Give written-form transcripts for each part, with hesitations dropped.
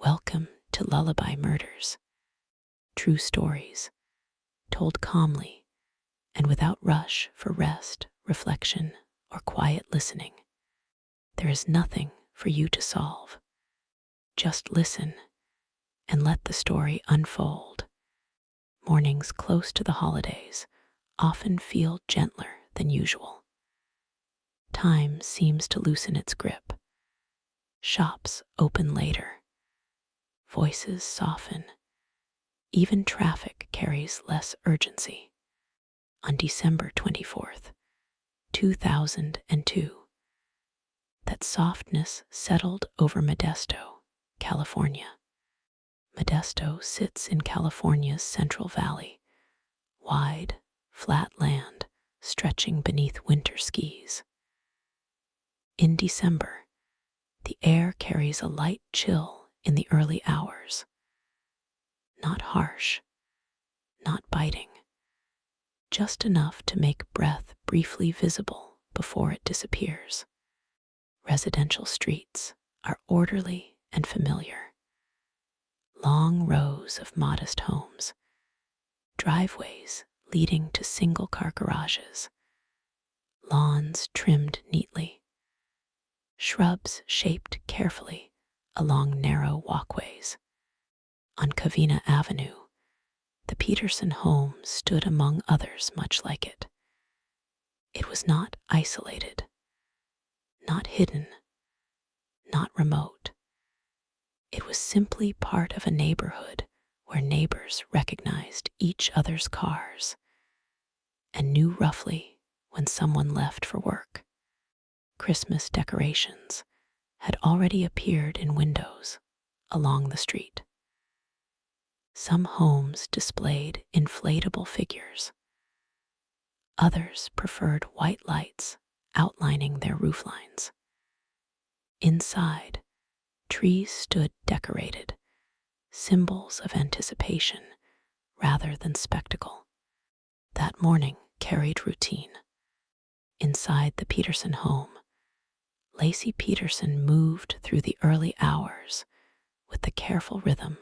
Welcome to Lullaby Murders, true stories, told calmly and without rush for rest, reflection, or quiet listening. There is nothing for you to solve. Just listen and let the story unfold. Mornings close to the holidays often feel gentler than usual. Time seems to loosen its grip. Shops open later. Voices soften. Even traffic carries less urgency. On December 24th, 2002, that softness settled over Modesto, California. Modesto sits in California's Central Valley, wide, flat land stretching beneath winter skis. In December, the air carries a light chill in the early hours. Not harsh, not biting, just enough to make breath briefly visible before it disappears. Residential streets are orderly and familiar. Long rows of modest homes, driveways leading to single-car garages, lawns trimmed neatly, shrubs shaped carefully along narrow walkways. On Covina Avenue, the Peterson home stood among others much like it. It was not isolated, not hidden, not remote. It was simply part of a neighborhood where neighbors recognized each other's cars and knew roughly when someone left for work. Christmas decorations had already appeared in windows along the street. Some homes displayed inflatable figures. Others preferred white lights outlining their rooflines. Inside, trees stood decorated, symbols of anticipation rather than spectacle. That morning carried routine. Inside the Peterson home, Laci Peterson moved through the early hours with the careful rhythm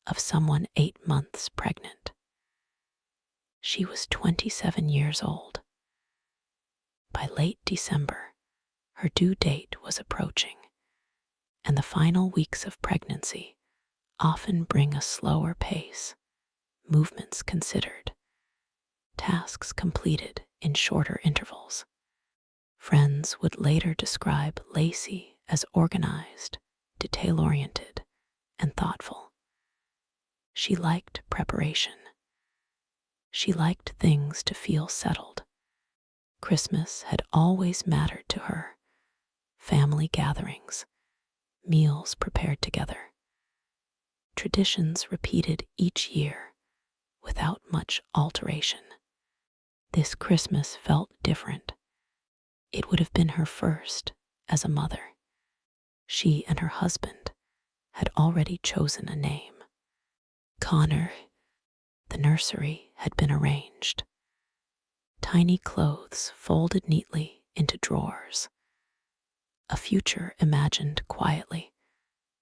of someone 8 months pregnant. She was 27 years old. By late December, her due date was approaching, and the final weeks of pregnancy often bring a slower pace, movements considered, tasks completed in shorter intervals. Friends would later describe Laci as organized, detail-oriented, and thoughtful. She liked preparation. She liked things to feel settled. Christmas had always mattered to her. Family gatherings, meals prepared together, traditions repeated each year without much alteration. This Christmas felt different. It would have been her first as a mother. She and her husband had already chosen a name. Connor. The nursery had been arranged. Tiny clothes folded neatly into drawers. A future imagined quietly,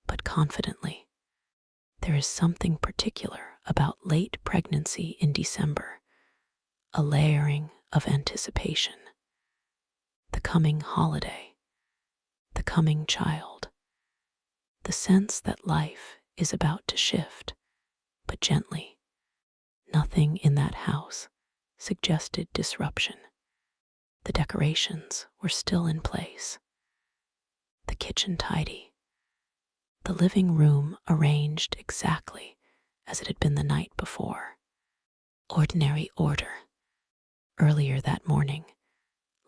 but confidently. There is something particular about late pregnancy in December, a layering of anticipation. The coming holiday, the coming child, the sense that life is about to shift, but gently. Nothing in that house suggested disruption. The decorations were still in place. The kitchen tidy. The living room arranged exactly as it had been the night before. Ordinary order. Earlier that morning,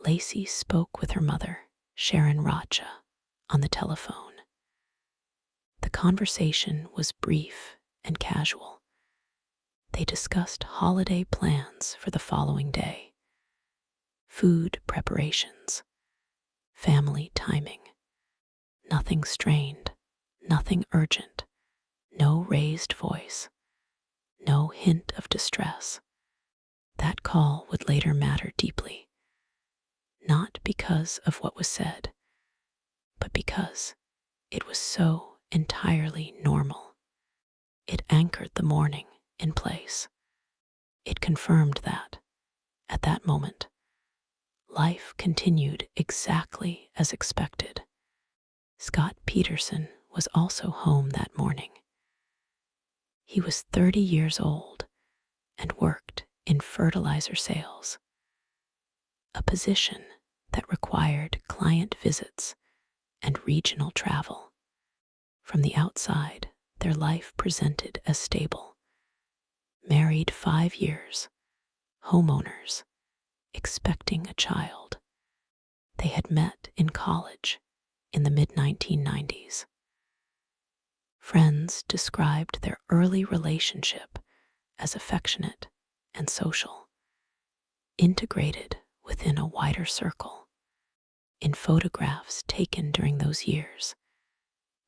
Laci spoke with her mother, Sharon Raja, on the telephone. The conversation was brief and casual. They discussed holiday plans for the following day, food preparations, family timing. Nothing strained, nothing urgent, no raised voice, no hint of distress. That call would later matter deeply, not because of what was said, but because it was so entirely normal. It anchored the morning in place. It confirmed that, at that moment, life continued exactly as expected. Scott Peterson was also home that morning. He was 30 years old and worked in fertilizer sales, a position that required client visits and regional travel. From the outside, their life presented as stable. Married 5 years, homeowners, expecting a child. They had met in college in the mid-1990s. Friends described their early relationship as affectionate and social, integrated within a wider circle. In photographs taken during those years,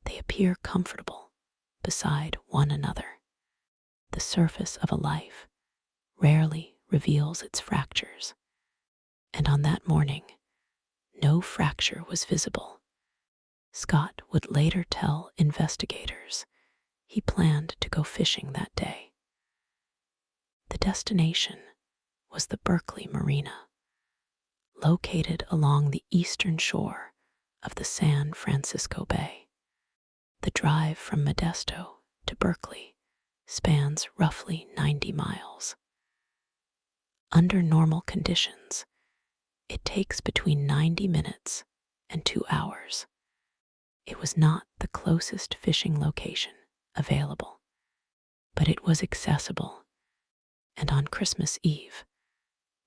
they appear comfortable beside one another. The surface of a life rarely reveals its fractures, and on that morning, no fracture was visible. Scott would later tell investigators he planned to go fishing that day. The destination was the Berkeley Marina, located along the eastern shore of the San Francisco Bay. The drive from Modesto to Berkeley spans roughly 90 miles. Under normal conditions, it takes between 90 minutes and 2 hours. It was not the closest fishing location available, but it was accessible, and on Christmas Eve,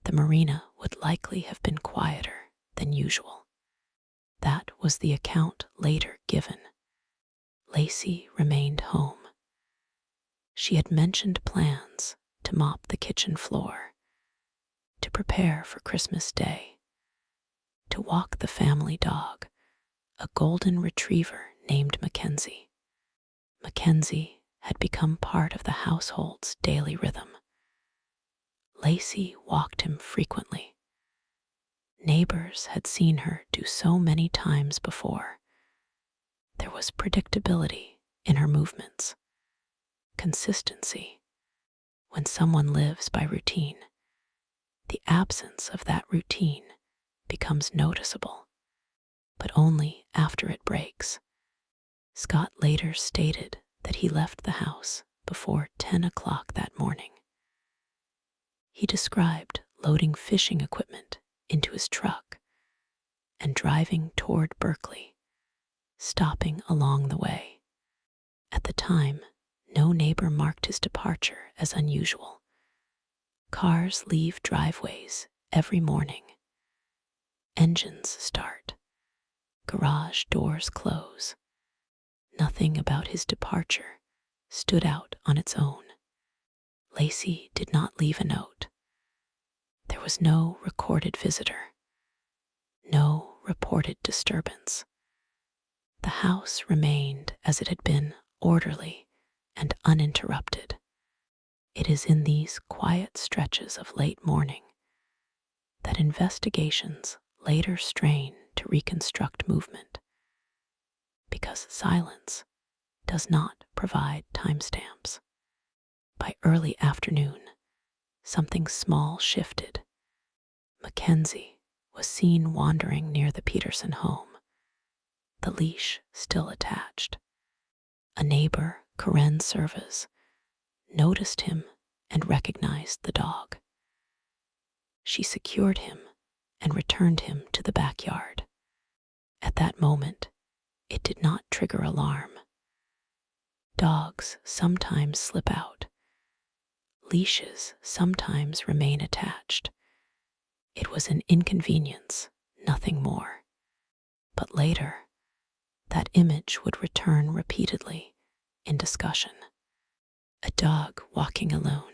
the marina would likely have been quieter than usual. That was the account later given. Laci remained home. She had mentioned plans to mop the kitchen floor, to prepare for Christmas Day, to walk the family dog, a golden retriever named Mackenzie. Mackenzie had become part of the household's daily rhythm. Laci walked him frequently. Neighbors had seen her do so many times before. There was predictability in her movements, consistency. When someone lives by routine, the absence of that routine becomes noticeable, but only after it breaks. Scott later stated that he left the house before 10 o'clock that morning. He described loading fishing equipment into his truck and driving toward Berkeley, stopping along the way. At the time, no neighbor marked his departure as unusual. Cars leave driveways every morning. Engines start. Garage doors close. Nothing about his departure stood out on its own. Laci did not leave a note. There was no recorded visitor, no reported disturbance. The house remained as it had been, orderly and uninterrupted. It is in these quiet stretches of late morning that investigations later strain to reconstruct movement, because silence does not provide timestamps. By early afternoon, something small shifted. Mackenzie was seen wandering near the Peterson home, the leash still attached. A neighbor, Karen Servas, noticed him and recognized the dog. She secured him and returned him to the backyard. At that moment, it did not trigger alarm. Dogs sometimes slip out. Leashes sometimes remain attached. It was an inconvenience, nothing more. But later, that image would return repeatedly in discussion. A dog walking alone,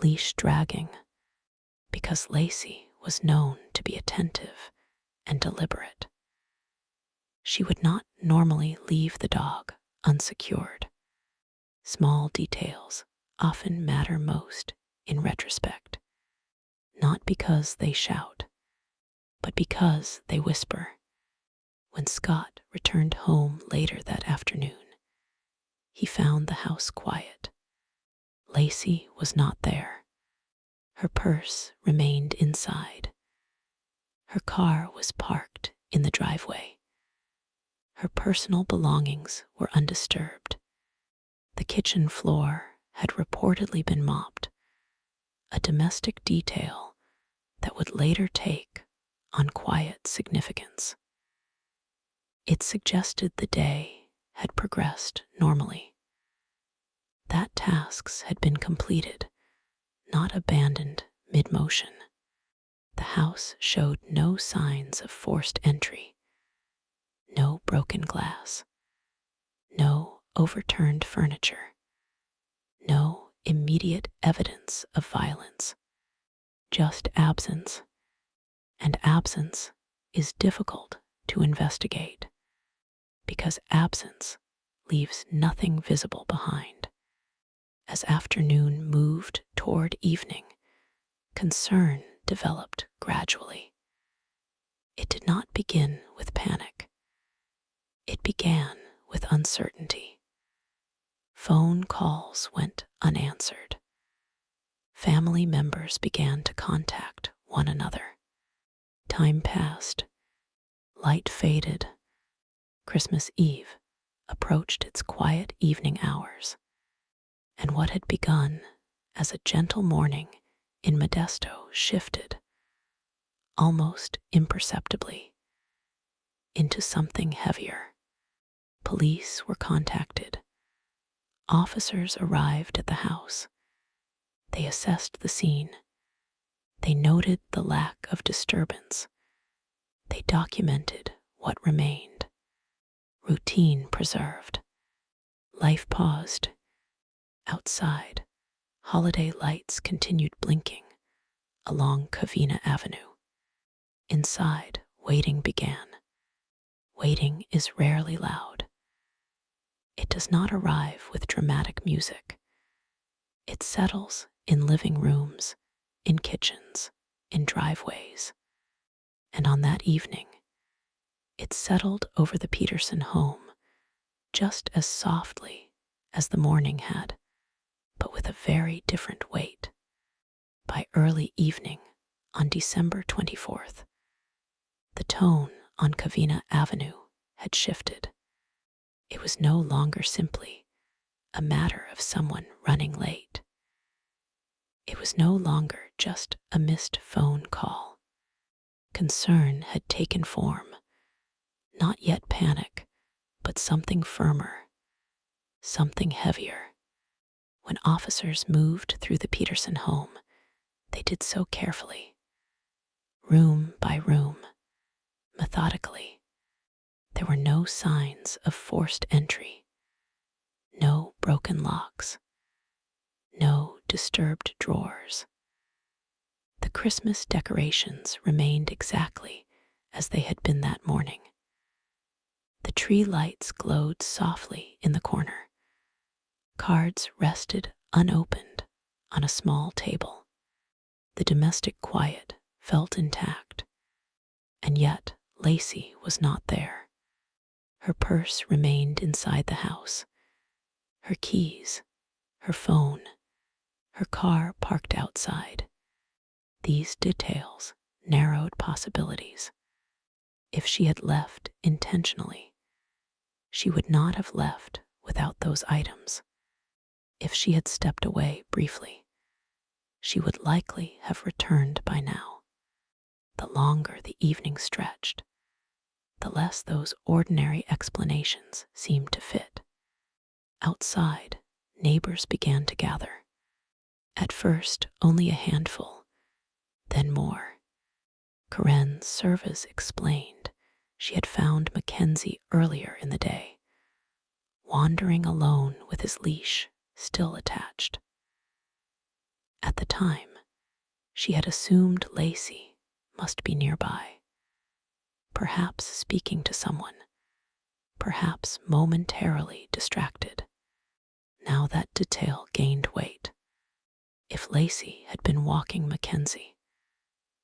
leash dragging, because Laci was known to be attentive and deliberate. She would not normally leave the dog unsecured. Small details often matter most in retrospect, not because they shout, but because they whisper. When Scott returned home later that afternoon, found the house quiet. Laci was not there. Her purse remained inside. Her car was parked in the driveway. Her personal belongings were undisturbed. The kitchen floor had reportedly been mopped, a domestic detail that would later take on quiet significance. It suggested the day had progressed normally, that tasks had been completed, not abandoned mid-motion. The house showed no signs of forced entry, no broken glass, no overturned furniture, no immediate evidence of violence, just absence. And absence is difficult to investigate because absence leaves nothing visible behind. As afternoon moved toward evening, concern developed gradually. It did not begin with panic. It began with uncertainty. Phone calls went unanswered. Family members began to contact one another. Time passed. Light faded. Christmas Eve approached its quiet evening hours, and what had begun as a gentle morning in Modesto shifted, almost imperceptibly, into something heavier. Police were contacted. Officers arrived at the house. They assessed the scene. They noted the lack of disturbance. They documented what remained. Routine preserved. Life paused. Outside, holiday lights continued blinking along Covina Avenue. Inside, waiting began. Waiting is rarely loud. It does not arrive with dramatic music. It settles in living rooms, in kitchens, in driveways. And on that evening, it settled over the Peterson home just as softly as the morning had, but with a very different weight. By early evening on December 24th, the tone on Covina Avenue had shifted. It was no longer simply a matter of someone running late. It was no longer just a missed phone call. Concern had taken form, not yet panic, but something firmer, something heavier. When officers moved through the Peterson home, they did so carefully, room by room, methodically. There were no signs of forced entry, no broken locks, no disturbed drawers. The Christmas decorations remained exactly as they had been that morning. The tree lights glowed softly in the corner. Cards rested unopened on a small table. The domestic quiet felt intact, and yet Laci was not there. Her purse remained inside the house. Her keys, her phone, her car parked outside. These details narrowed possibilities. If she had left intentionally, she would not have left without those items. If she had stepped away briefly, she would likely have returned by now. The longer the evening stretched, the less those ordinary explanations seemed to fit. Outside, neighbors began to gather. At first, only a handful, then more. Karen Service explained she had found Mackenzie earlier in the day, wandering alone with his leash still attached. At the time, she had assumed Laci must be nearby, perhaps speaking to someone, perhaps momentarily distracted. Now that detail gained weight. If Laci had been walking Mackenzie,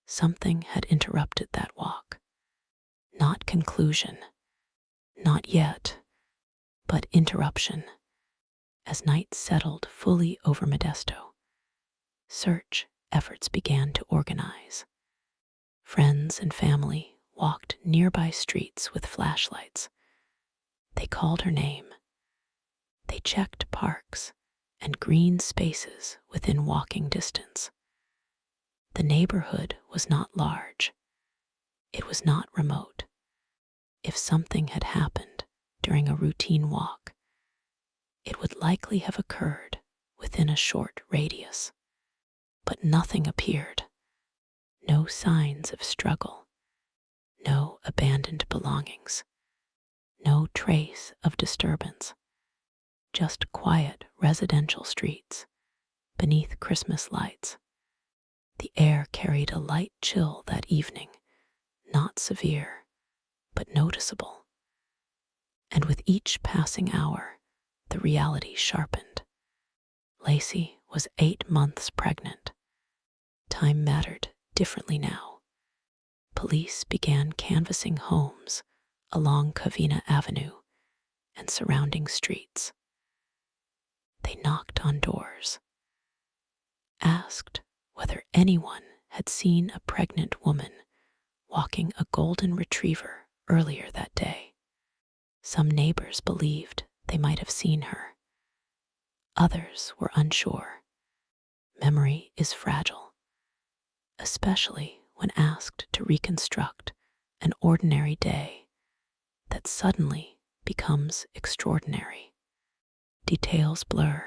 something had interrupted that walk. Not conclusion, not yet, but interruption. As night settled fully over Modesto, search efforts began to organize. Friends and family walked nearby streets with flashlights. They called her name. They checked parks and green spaces within walking distance. The neighborhood was not large. It was not remote. If something had happened during a routine walk, it would likely have occurred within a short radius. But nothing appeared. No signs of struggle. No abandoned belongings. No trace of disturbance. Just quiet residential streets beneath Christmas lights. The air carried a light chill that evening, not severe, but noticeable. And with each passing hour, the reality sharpened. Laci was 8 months pregnant. Time mattered differently now. Police began canvassing homes along Covina Avenue and surrounding streets. They knocked on doors, asked whether anyone had seen a pregnant woman walking a golden retriever earlier that day. Some neighbors believed they might have seen her. Others were unsure. Memory is fragile, especially when asked to reconstruct an ordinary day that suddenly becomes extraordinary. Details blur,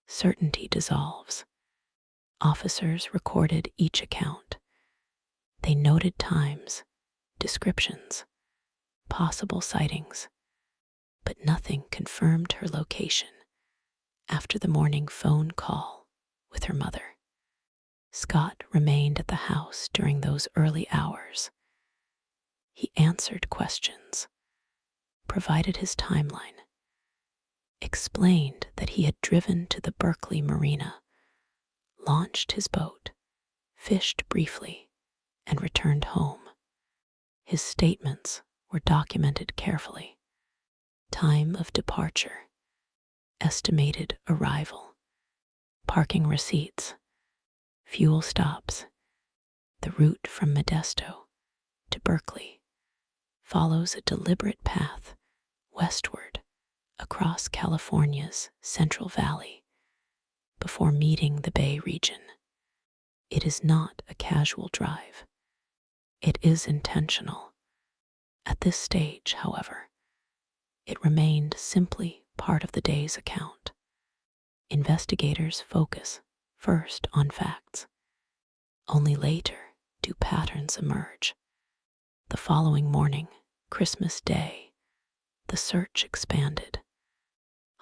certainty dissolves. Officers recorded each account. They noted times, descriptions, possible sightings, but nothing confirmed her location after the morning phone call with her mother. Scott remained at the house during those early hours. He answered questions, provided his timeline, explained that he had driven to the Berkeley marina, launched his boat, fished briefly, and returned home. His statements were documented carefully. Time of departure, estimated arrival, parking receipts, fuel stops. The route from Modesto to Berkeley follows a deliberate path westward across California's Central Valley before meeting the Bay region. It is not a casual drive. It is intentional. At this stage, however, it remained simply part of the day's account. Investigators focus first on facts. Only later do patterns emerge. The following morning, Christmas Day, the search expanded.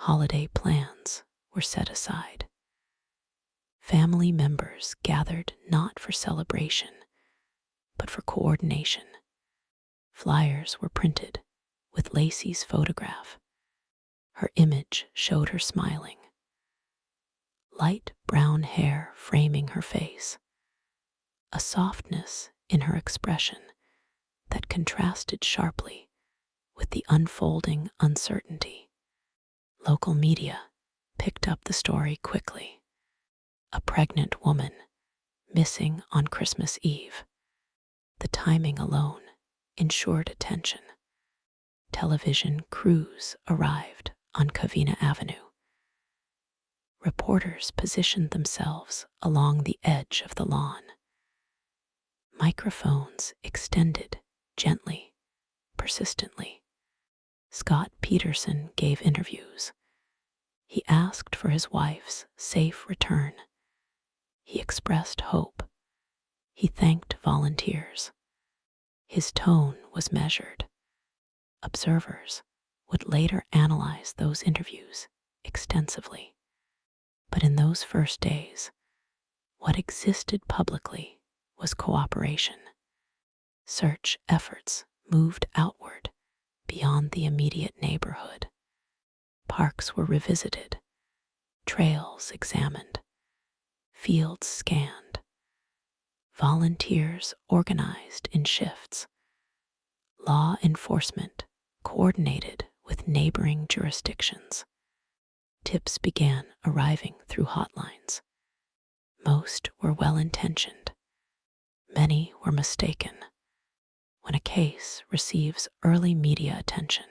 Holiday plans were set aside. Family members gathered not for celebration, but for coordination. Flyers were printed with Laci's photograph. Her image showed her smiling. Light brown hair framing her face. A softness in her expression that contrasted sharply with the unfolding uncertainty. Local media picked up the story quickly. A pregnant woman missing on Christmas Eve. The timing alone ensured attention. Television crews arrived on Covina Avenue. Reporters positioned themselves along the edge of the lawn. Microphones extended gently, persistently. Scott Peterson gave interviews. He asked for his wife's safe return. He expressed hope. He thanked volunteers. His tone was measured. Observers would later analyze those interviews extensively. But in those first days, what existed publicly was cooperation. Search efforts moved outward beyond the immediate neighborhood. Parks were revisited, trails examined, fields scanned. Volunteers organized in shifts. Law enforcement coordinated with neighboring jurisdictions. Tips began arriving through hotlines. Most were well-intentioned. Many were mistaken. When a case receives early media attention,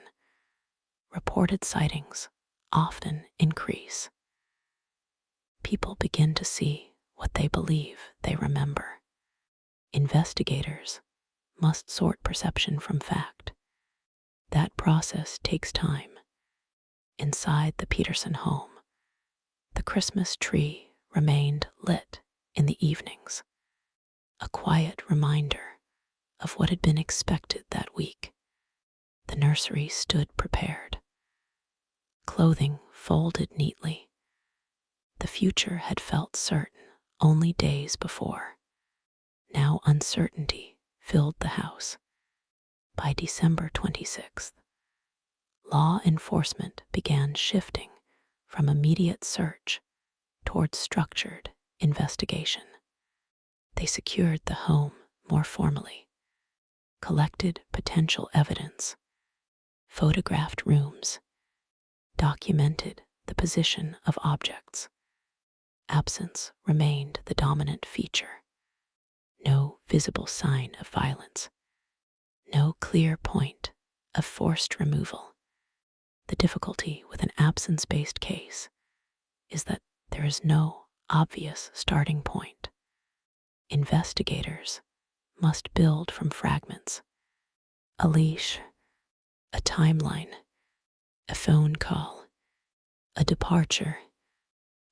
reported sightings often increase. People begin to see what they believe they remember. Investigators must sort perception from fact. That process takes time. Inside the Peterson home, the Christmas tree remained lit in the evenings, a quiet reminder of what had been expected that week. The nursery stood prepared, clothing folded neatly. The future had felt certain only days before. Now uncertainty filled the house. By December 26th, law enforcement began shifting from immediate search towards structured investigation. They secured the home more formally, collected potential evidence, photographed rooms, documented the position of objects. Absence remained the dominant feature. No visible sign of violence, no clear point of forced removal. The difficulty with an absence-based case is that there is no obvious starting point. Investigators must build from fragments: a leash, a timeline, a phone call, a departure.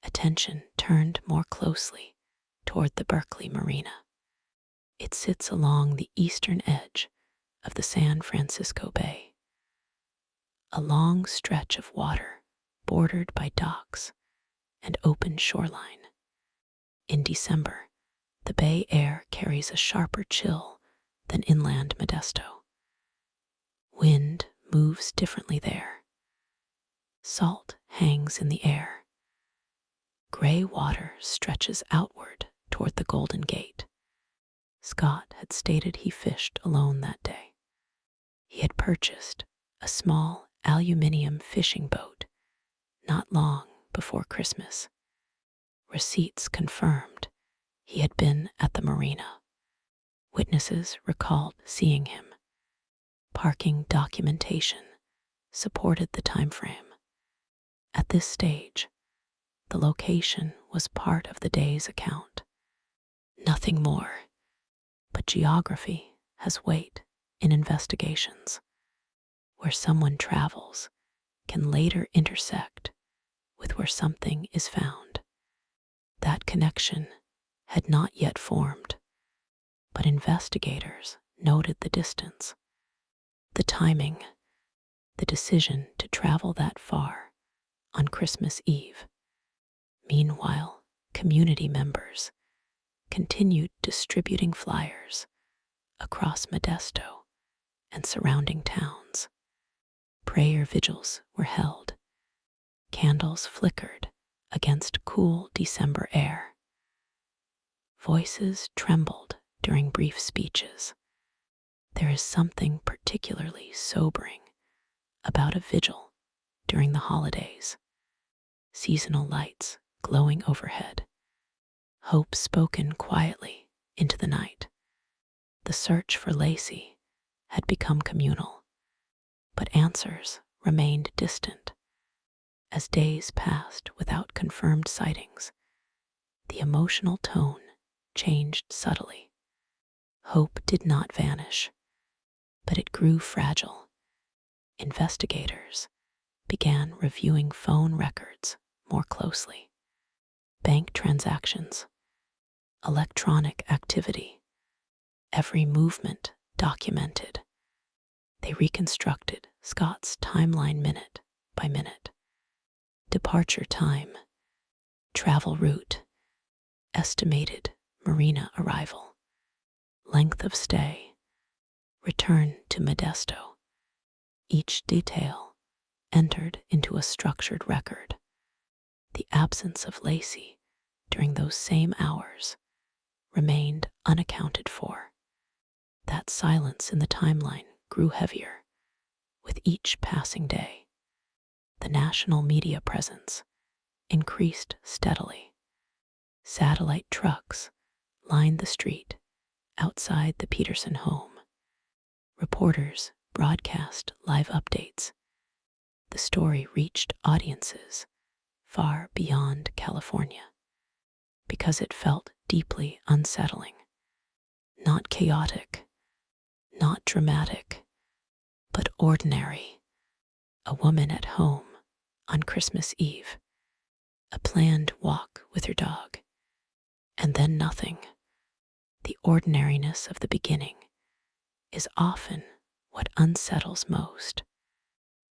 Attention turned more closely toward the Berkeley Marina. It sits along the eastern edge of the San Francisco Bay, a long stretch of water bordered by docks and open shoreline. In December, the Bay air carries a sharper chill than inland Modesto. Wind moves differently there. Salt hangs in the air. Gray water stretches outward toward the Golden Gate. Scott had stated he fished alone that day. He had purchased a small aluminum fishing boat not long before Christmas. Receipts confirmed he had been at the marina. Witnesses recalled seeing him. Parking documentation supported the time frame. At this stage, the location was part of the day's account. Nothing more, but geography has weight in investigations. Where someone travels can later intersect with where something is found. That connection had not yet formed, but investigators noted the distance, the timing, the decision to travel that far on Christmas Eve. Meanwhile, community members continued distributing flyers across Modesto and surrounding towns. Prayer vigils were held. Candles flickered against cool December air. Voices trembled during brief speeches. There is something particularly sobering about a vigil during the holidays. Seasonal lights glowing overhead. Hope spoken quietly into the night. The search for Laci had become communal, but answers remained distant. As days passed without confirmed sightings, the emotional tone changed subtly. Hope did not vanish, but it grew fragile. Investigators began reviewing phone records more closely. Bank transactions, electronic activity, every movement documented. They reconstructed Scott's timeline minute by minute. Departure time, travel route, estimated marina arrival, length of stay, return to Modesto. Each detail entered into a structured record. The absence of Laci during those same hours remained unaccounted for. That silence in the timeline grew heavier with each passing day. The national media presence increased steadily. Satellite trucks lined the street outside the Peterson home. Reporters broadcast live updates. The story reached audiences far beyond California because it felt deeply unsettling. Not chaotic, not dramatic, but ordinary. A woman at home on Christmas Eve, a planned walk with her dog, and then nothing. The ordinariness of the beginning is often what unsettles most.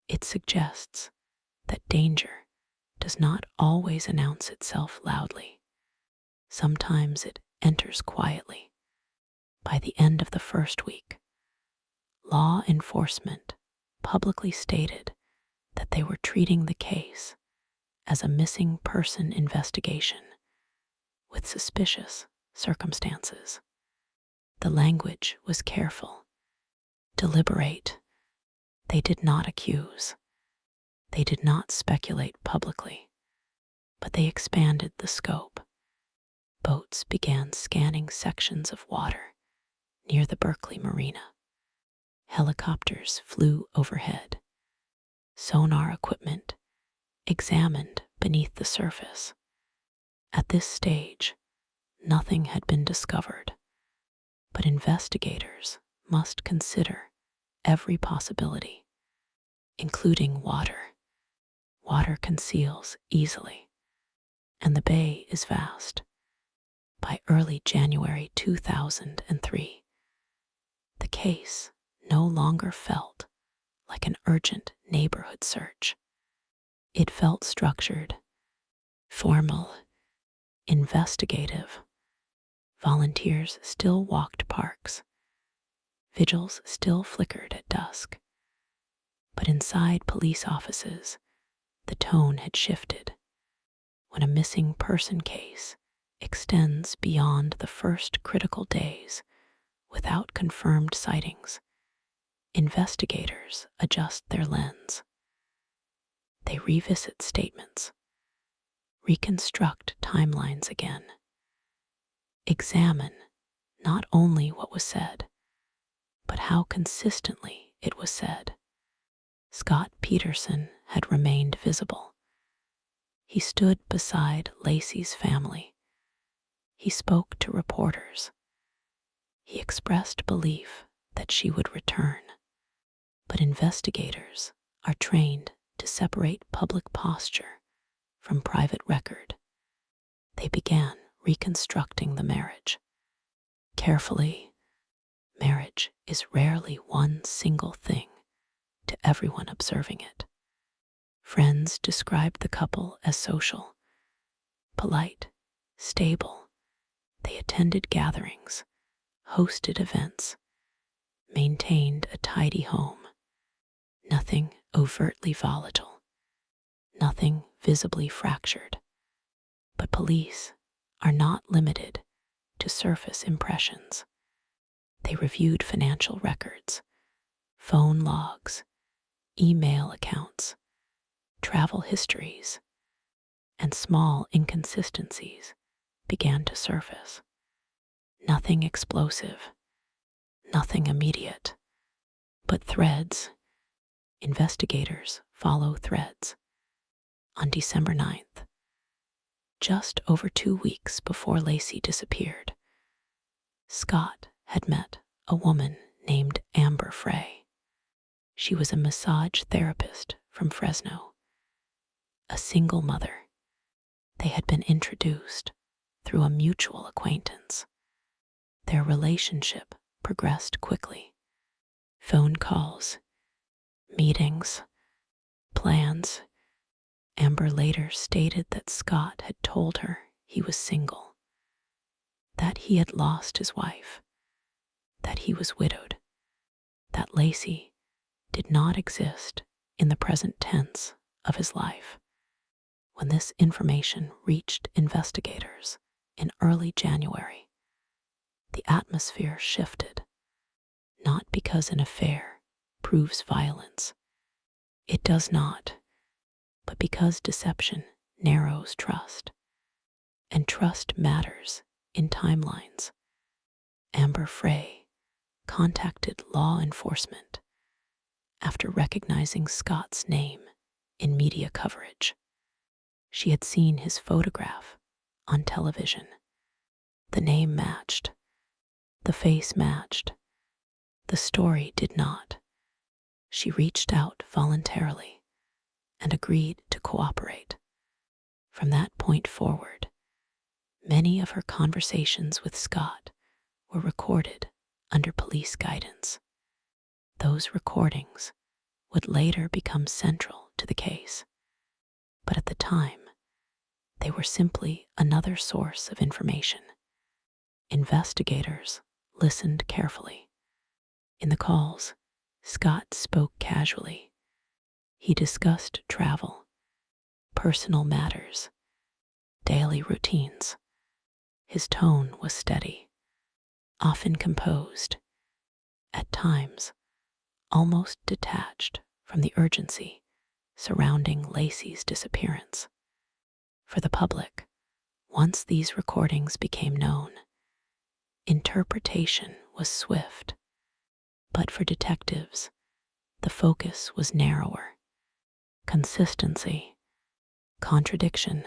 It suggests that danger does not always announce itself loudly. Sometimes it enters quietly. By the end of the first week, law enforcement publicly stated that they were treating the case as a missing person investigation with suspicious circumstances. The language was careful, deliberate. They did not accuse. They did not speculate publicly, but they expanded the scope. Boats began scanning sections of water near the Berkeley Marina. Helicopters flew overhead. Sonar equipment examined beneath the surface. At this stage, nothing had been discovered, but investigators must consider every possibility, including water. Water conceals easily, and the bay is vast. By early January 2003, the case no longer felt like an urgent neighborhood search. It felt structured, formal, investigative. Volunteers still walked parks. Vigils still flickered at dusk. But inside police offices, the tone had shifted. When a missing person case extends beyond the first critical days without confirmed sightings, investigators adjust their lens. They revisit statements, reconstruct timelines again, examine not only what was said, but how consistently it was said. Scott Peterson had remained visible. He stood beside Laci's family. He spoke to reporters. He expressed belief that she would return. But investigators are trained to separate public posture from private record. They began reconstructing the marriage. Carefully, marriage is rarely one single thing to everyone observing it. Friends described the couple as social, polite, stable. They attended gatherings, hosted events, maintained a tidy home. Nothing overtly volatile, nothing visibly fractured. But police are not limited to surface impressions. They reviewed financial records, phone logs, email accounts, travel histories, and small inconsistencies began to surface. Nothing explosive, nothing immediate, but threads. Investigators follow threads. On December 9th, just over 2 weeks before Laci disappeared, Scott had met a woman named Amber Frey. She was a massage therapist from Fresno, a single mother. They had been introduced through a mutual acquaintance. Their relationship progressed quickly. Phone calls, meetings, plans. Amber later stated that Scott had told her he was single, that he had lost his wife, that he was widowed, that Laci did not exist in the present tense of his life. When this information reached investigators in early January, the atmosphere shifted, not because an affair proves violence. It does not, but because deception narrows trust, and trust matters in timelines. Amber Frey contacted law enforcement after recognizing Scott's name in media coverage. She had seen his photograph on television. The name matched, the face matched, the story did not. She reached out voluntarily and agreed to cooperate. From that point forward, many of her conversations with Scott were recorded under police guidance. Those recordings would later become central to the case, but at the time, they were simply another source of information. Investigators listened carefully. In the calls, Scott spoke casually. He discussed travel, personal matters, daily routines. His tone was steady, often composed, at times almost detached from the urgency surrounding Laci's disappearance. For the public, once these recordings became known, interpretation was swift, but for detectives, the focus was narrower. Consistency, contradiction,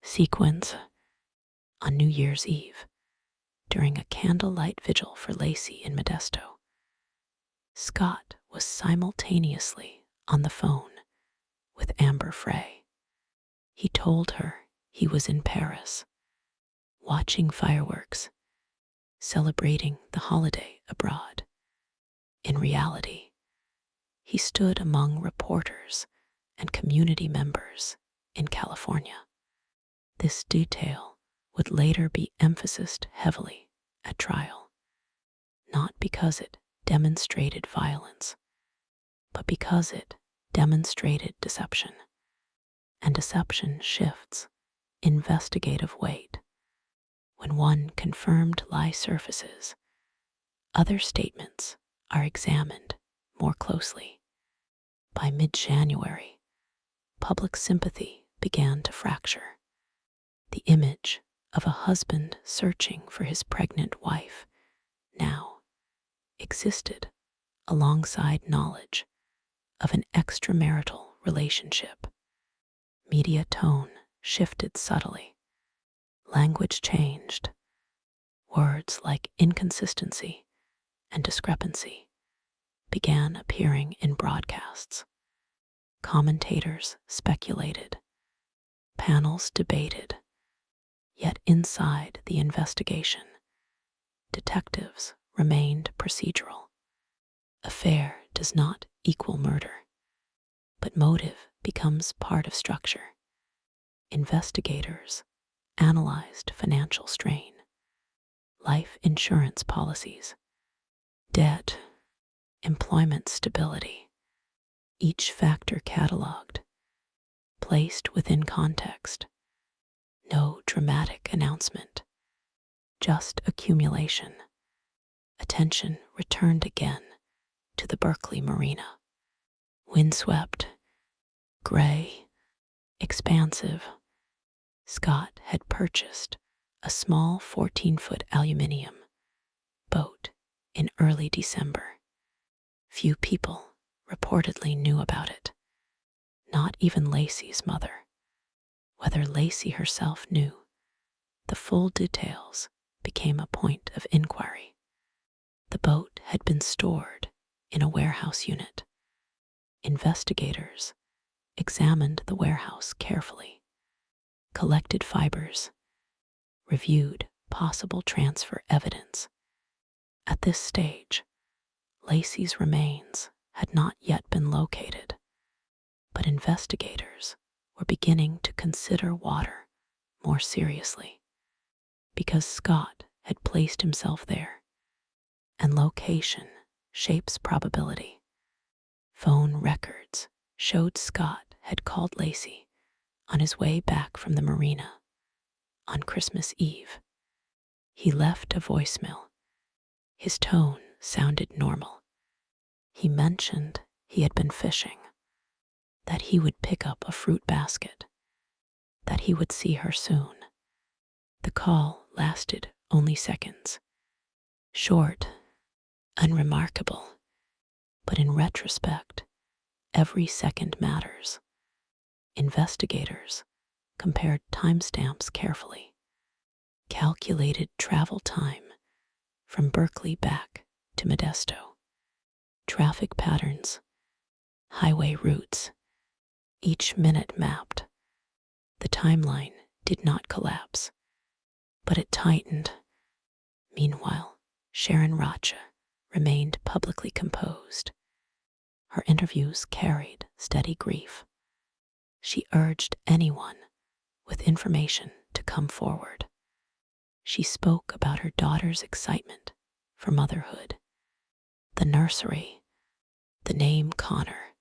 sequence. On New Year's Eve, during a candlelight vigil for Laci in Modesto, Scott was simultaneously on the phone with Amber Frey. He told her he was in Paris, watching fireworks, celebrating the holiday abroad. In reality, he stood among reporters and community members in California. This detail would later be emphasized heavily at trial, not because it demonstrated violence, but because it demonstrated deception. And deception shifts investigative weight. When one confirmed lie surfaces, other statements are examined more closely. By mid-January, public sympathy began to fracture. The image of a husband searching for his pregnant wife now existed alongside knowledge of an extramarital relationship. Media tone shifted subtly. Language changed. Words like inconsistency and discrepancy began appearing in broadcasts. Commentators speculated. Panels debated. Yet inside the investigation, detectives remained procedural. Affair does not equal murder, but motive becomes part of structure. Investigators analyzed financial strain, life insurance policies, debt, employment stability, each factor cataloged, placed within context. No dramatic announcement, just accumulation. Attention returned again to the Berkeley Marina. Windswept, gray, expansive, Scott had purchased a small 14-foot aluminum boat in early December. Few people reportedly knew about it, not even Laci's mother. Whether Laci herself knew, the full details became a point of inquiry. The boat had been stored in a warehouse unit. Investigators examined the warehouse carefully, collected fibers, reviewed possible transfer evidence. At this stage, Laci's remains had not yet been located, but investigators were beginning to consider water more seriously, because Scott had placed himself there, and location shapes probability. Phone records showed Scott had called Laci on his way back from the marina on Christmas Eve. He left a voicemail. His tone sounded normal. He mentioned he had been fishing, that he would pick up a fruit basket, that he would see her soon. The call lasted only seconds. Short, unremarkable, but in retrospect, every second matters. Investigators compared timestamps carefully, calculated travel time from Berkeley back to Modesto, traffic patterns, highway routes, each minute mapped. The timeline did not collapse, but it tightened. Meanwhile, Sharon Racha remained publicly composed. Her interviews carried steady grief. She urged anyone with information to come forward. She spoke about her daughter's excitement for motherhood, the nursery, the name Connor.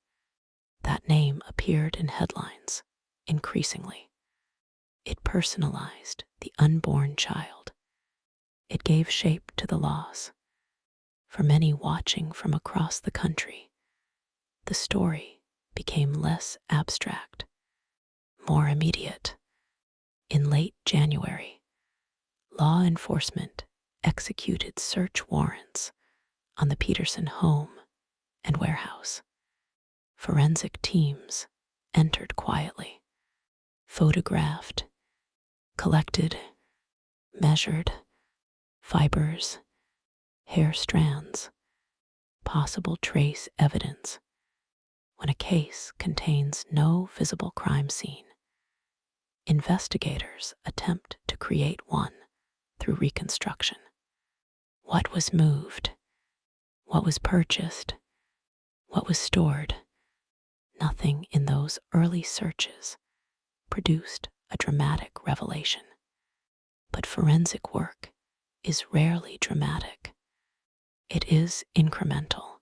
That name appeared in headlines increasingly. It personalized the unborn child. It gave shape to the loss. For many watching from across the country, the story became less abstract, more immediate. In late January, law enforcement executed search warrants on the Peterson home and warehouse. Forensic teams entered quietly, photographed, collected, measured fibers, hair strands, possible trace evidence. When a case contains no visible crime scene, investigators attempt to create one through reconstruction. What was moved? What was purchased? What was stored? Nothing in those early searches produced a dramatic revelation. But forensic work is rarely dramatic. It is incremental,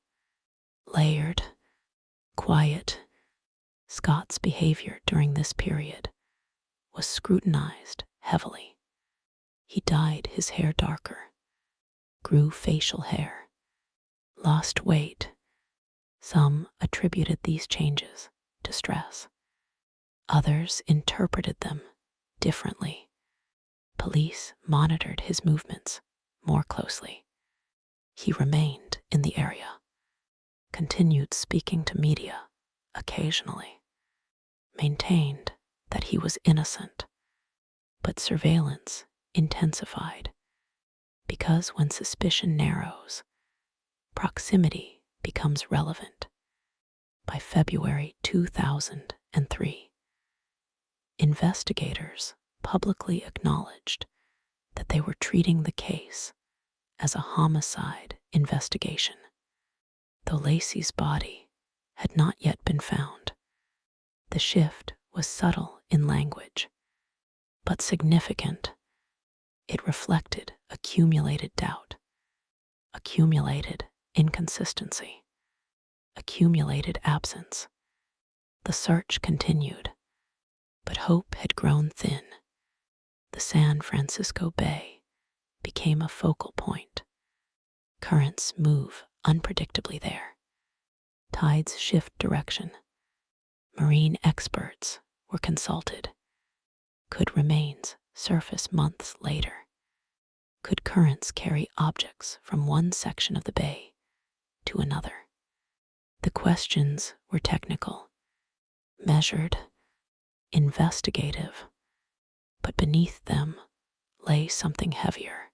layered, quiet. Scott's behavior during this period was scrutinized heavily. He dyed his hair darker, grew facial hair, lost weight. Some attributed these changes to stress. Others interpreted them differently. Police monitored his movements more closely. He remained in the area, continued speaking to media occasionally, maintained that he was innocent, but surveillance intensified because when suspicion narrows, proximity becomes relevant. By February 2003, investigators publicly acknowledged that they were treating the case as a homicide investigation. Though Laci's body had not yet been found, the shift was subtle in language, but significant. It reflected accumulated doubt, accumulated inconsistency, accumulated absence. The search continued, but hope had grown thin. The San Francisco Bay became a focal point. Currents move unpredictably there. Tides shift direction. Marine experts were consulted. Could remains surface months later? Could currents carry objects from one section of the bay to another? The questions were technical, measured, investigative, but beneath them lay something heavier,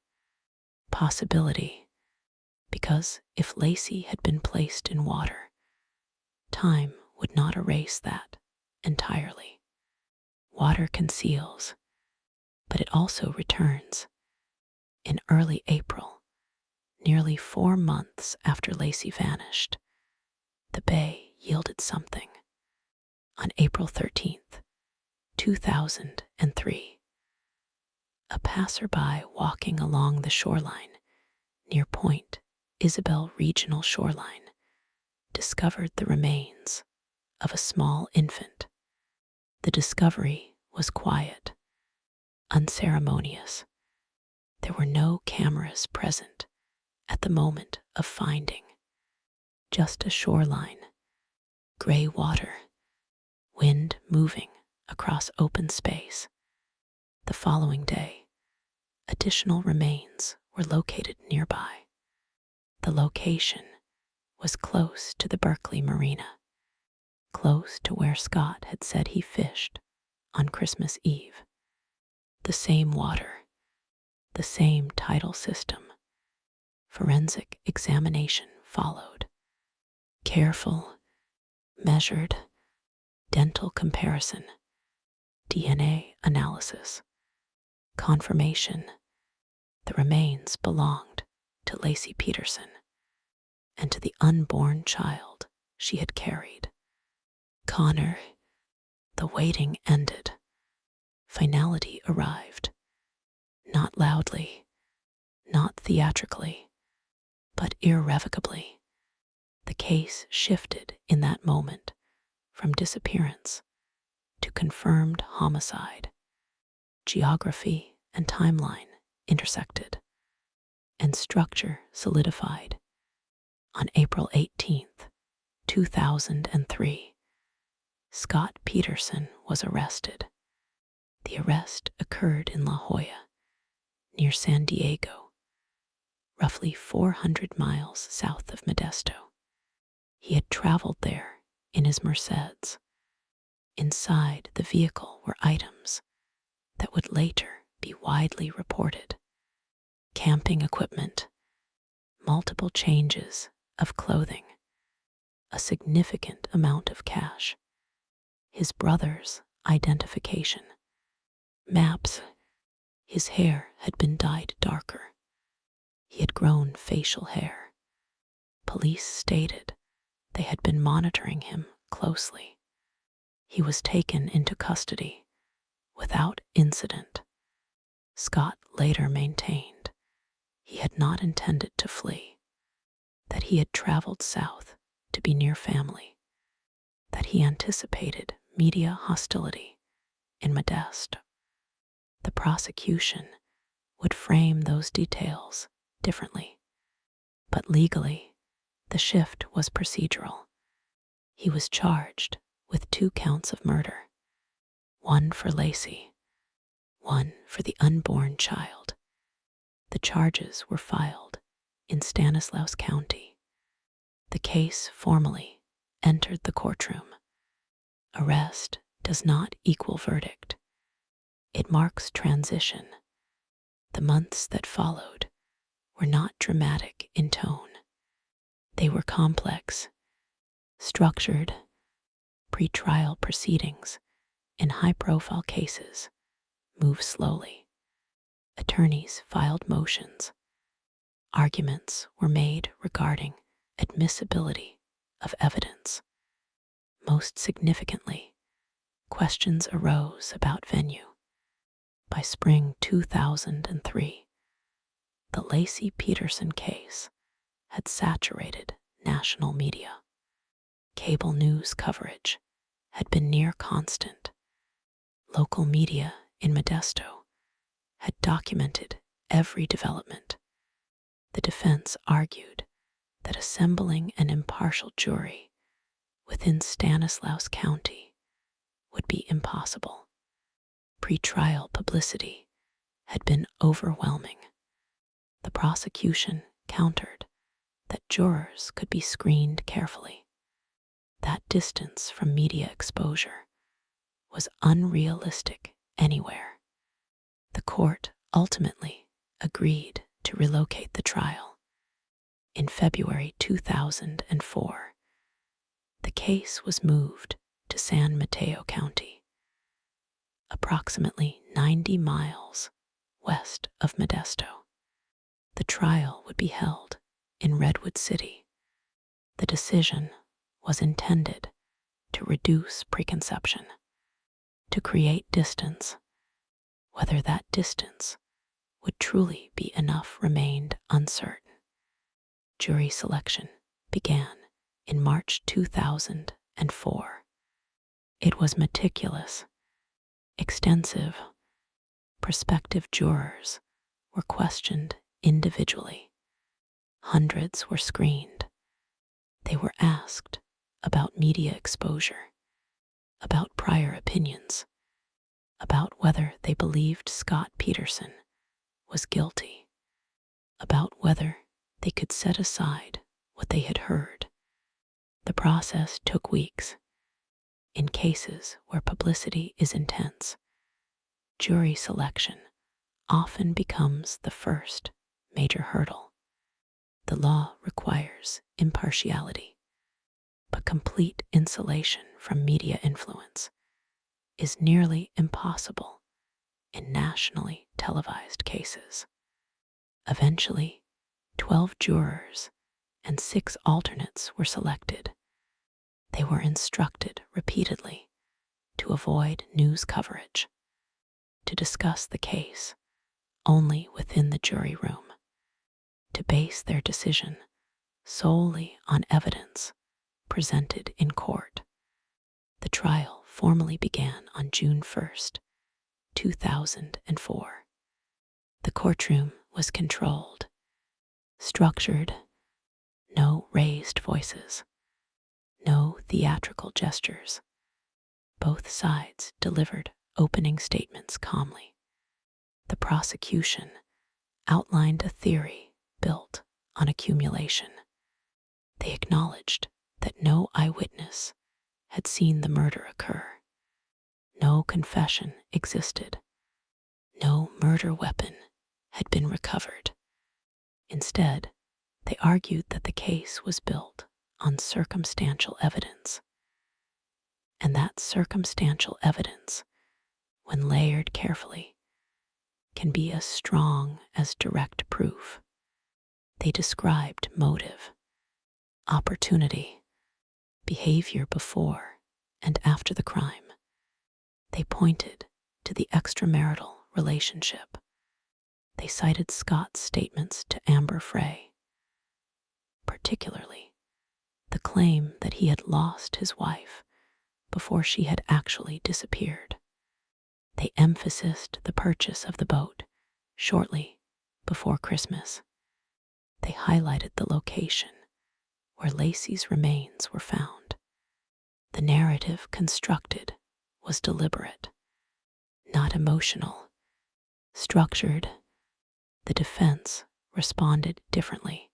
possibility, because if Laci had been placed in water, time would not erase that entirely. Water conceals, but it also returns. In early April, nearly 4 months after Laci vanished, the bay yielded something. On April 13th, 2003, a passerby walking along the shoreline near Point Isabel Regional Shoreline discovered the remains of a small infant. The discovery was quiet, unceremonious. There were no cameras present at the moment of finding, just a shoreline, gray water, wind moving across open space. The following day, additional remains were located nearby. The location was close to the Berkeley Marina, close to where Scott had said he fished on Christmas Eve. The same water, the same tidal system. Forensic examination followed. Careful, measured, dental comparison, DNA analysis, confirmation. The remains belonged to Laci Peterson and to the unborn child she had carried. Connor, the waiting ended. Finality arrived. Not loudly, not theatrically, but irrevocably. The case shifted in that moment from disappearance to confirmed homicide. Geography and timeline intersected, and structure solidified. On April 18th, 2003, Scott Peterson was arrested. The arrest occurred in La Jolla, near San Diego, roughly 400 miles south of Modesto. He had traveled there in his Mercedes. Inside the vehicle were items that would later be widely reported. Camping equipment, multiple changes of clothing, a significant amount of cash, his brother's identification, maps. His hair had been dyed darker. He had grown facial hair. Police stated they had been monitoring him closely. He was taken into custody without incident. Scott later maintained he had not intended to flee, that he had traveled south to be near family, that he anticipated media hostility in Modesto. The prosecution would frame those details differently, but legally, the shift was procedural. He was charged with 2 counts of murder, 1 for Laci, 1 for the unborn child. The charges were filed in Stanislaus County. The case formally entered the courtroom. Arrest does not equal verdict. It marks transition. The months that followed were not dramatic in tone. They were complex, structured. Pre-trial proceedings in high-profile cases move slowly. Attorneys filed motions. Arguments were made regarding admissibility of evidence. Most significantly, questions arose about venue. By spring 2003, the Laci Peterson case had saturated national media. Cable news coverage had been near constant. Local media in Modesto had documented every development. The defense argued that assembling an impartial jury within Stanislaus County would be impossible. Pre-trial publicity had been overwhelming. The prosecution countered that jurors could be screened carefully. That distance from media exposure was unrealistic anywhere. The court ultimately agreed to relocate the trial. In February 2004, the case was moved to San Mateo County, approximately 90 miles west of Modesto. The trial would be held in Redwood City. The decision was intended to reduce preconception, to create distance. Whether that distance would truly be enough remained uncertain. Jury selection began in March 2004. It was meticulous, extensive. Prospective jurors were questioned individually. Hundreds were screened. They were asked about media exposure, about prior opinions, about whether they believed Scott Peterson was guilty, about whether they could set aside what they had heard. The process took weeks. In cases where publicity is intense, jury selection often becomes the first major hurdle. The law requires impartiality, but complete insulation from media influence is nearly impossible in nationally televised cases. Eventually, 12 jurors and 6 alternates were selected. They were instructed repeatedly to avoid news coverage, to discuss the case only within the jury room, to base their decision solely on evidence presented in court. The trial formally began on June 1st, 2004. The courtroom was controlled, structured, no raised voices, no theatrical gestures. Both sides delivered opening statements calmly. The prosecution outlined a theory built on accumulation. They acknowledged that no eyewitness had seen the murder occur. No confession existed. No murder weapon had been recovered. Instead, they argued that the case was built on circumstantial evidence, and that circumstantial evidence, when layered carefully, can be as strong as direct proof. They described motive, opportunity, behavior before and after the crime. They pointed to the extramarital relationship. They cited Scott's statements to Amber Frey, particularly the claim that he had lost his wife before she had actually disappeared. They emphasized the purchase of the boat shortly before Christmas. They highlighted the location where Laci's remains were found. The narrative constructed was deliberate, not emotional, structured. The defense responded differently.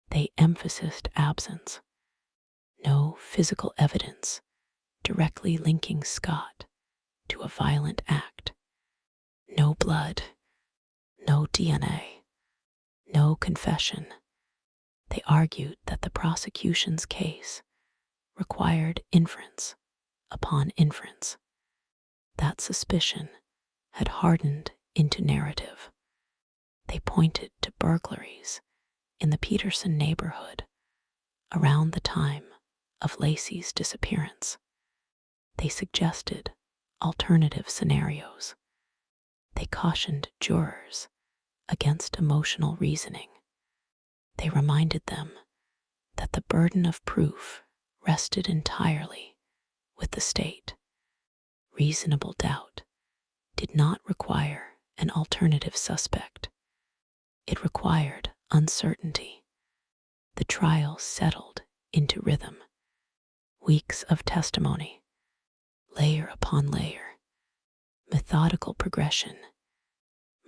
They emphasized absence, no physical evidence directly linking Scott to a violent act. No blood, no DNA, no confession. They argued that the prosecution's case required inference upon inference. That suspicion had hardened into narrative. They pointed to burglaries in the Peterson neighborhood around the time of Laci's disappearance. They suggested alternative scenarios. They cautioned jurors against emotional reasoning. They reminded them that the burden of proof rested entirely with the state. Reasonable doubt did not require an alternative suspect. It required uncertainty. The trial settled into rhythm. Weeks of testimony, layer upon layer, methodical progression.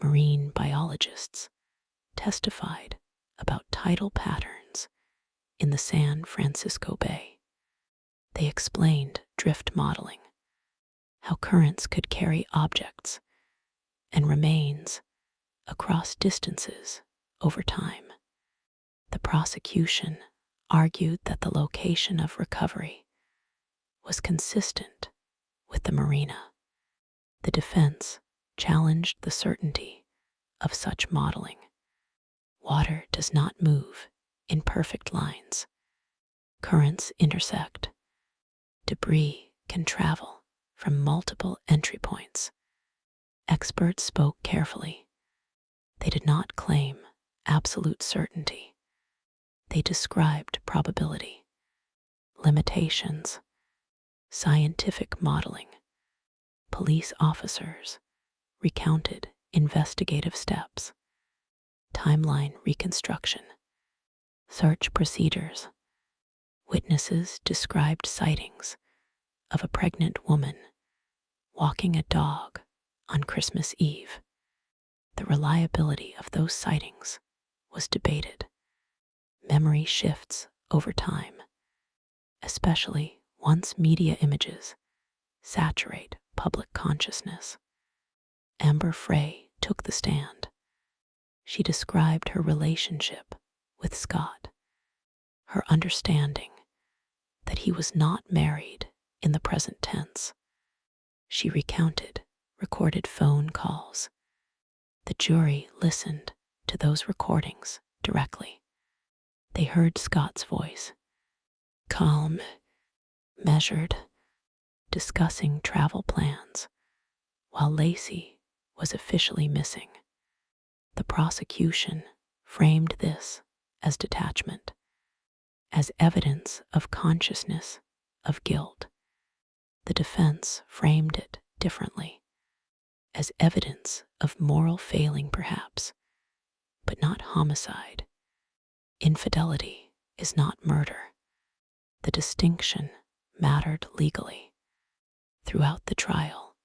Marine biologists testified about tidal patterns in the San Francisco Bay. They explained drift modeling, how currents could carry objects and remains across distances over time. The prosecution argued that the location of recovery was consistent with the marina. The defense challenged the certainty of such modeling. Water does not move in perfect lines. Currents intersect. Debris can travel from multiple entry points. Experts spoke carefully. They did not claim absolute certainty. They described probability, limitations, scientific modeling. Police officers recounted investigative steps, timeline reconstruction, search procedures. Witnesses described sightings of a pregnant woman walking a dog on Christmas Eve. The reliability of those sightings was debated. Memory shifts over time, especially once media images saturate public consciousness. Amber Frey took the stand. She described her relationship with Scott, her understanding that he was not married in the present tense. She recounted recorded phone calls. The jury listened to those recordings directly. They heard Scott's voice, calm, measured, discussing travel plans, while Laci was officially missing. The prosecution framed this as detachment, as evidence of consciousness of guilt. The defense framed it differently, as evidence of moral failing perhaps, but not homicide. Infidelity is not murder. The distinction mattered legally. Throughout the trial,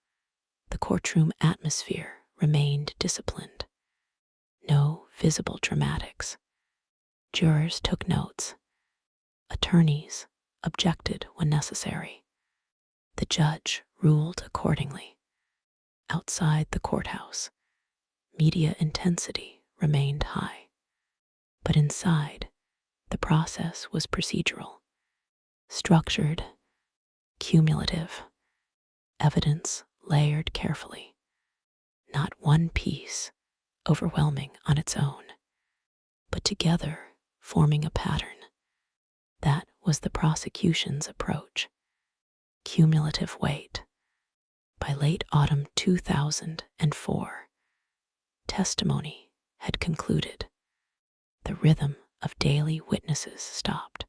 the courtroom atmosphere remained disciplined. No visible dramatics. Jurors took notes. Attorneys objected when necessary. The judge ruled accordingly. Outside the courthouse, media intensity remained high. But inside, the process was procedural, structured, cumulative, evidence layered carefully, not one piece overwhelming on its own, but together forming a pattern. That was the prosecution's approach. Cumulative weight. By late autumn 2004, testimony had concluded. The rhythm of daily witnesses stopped.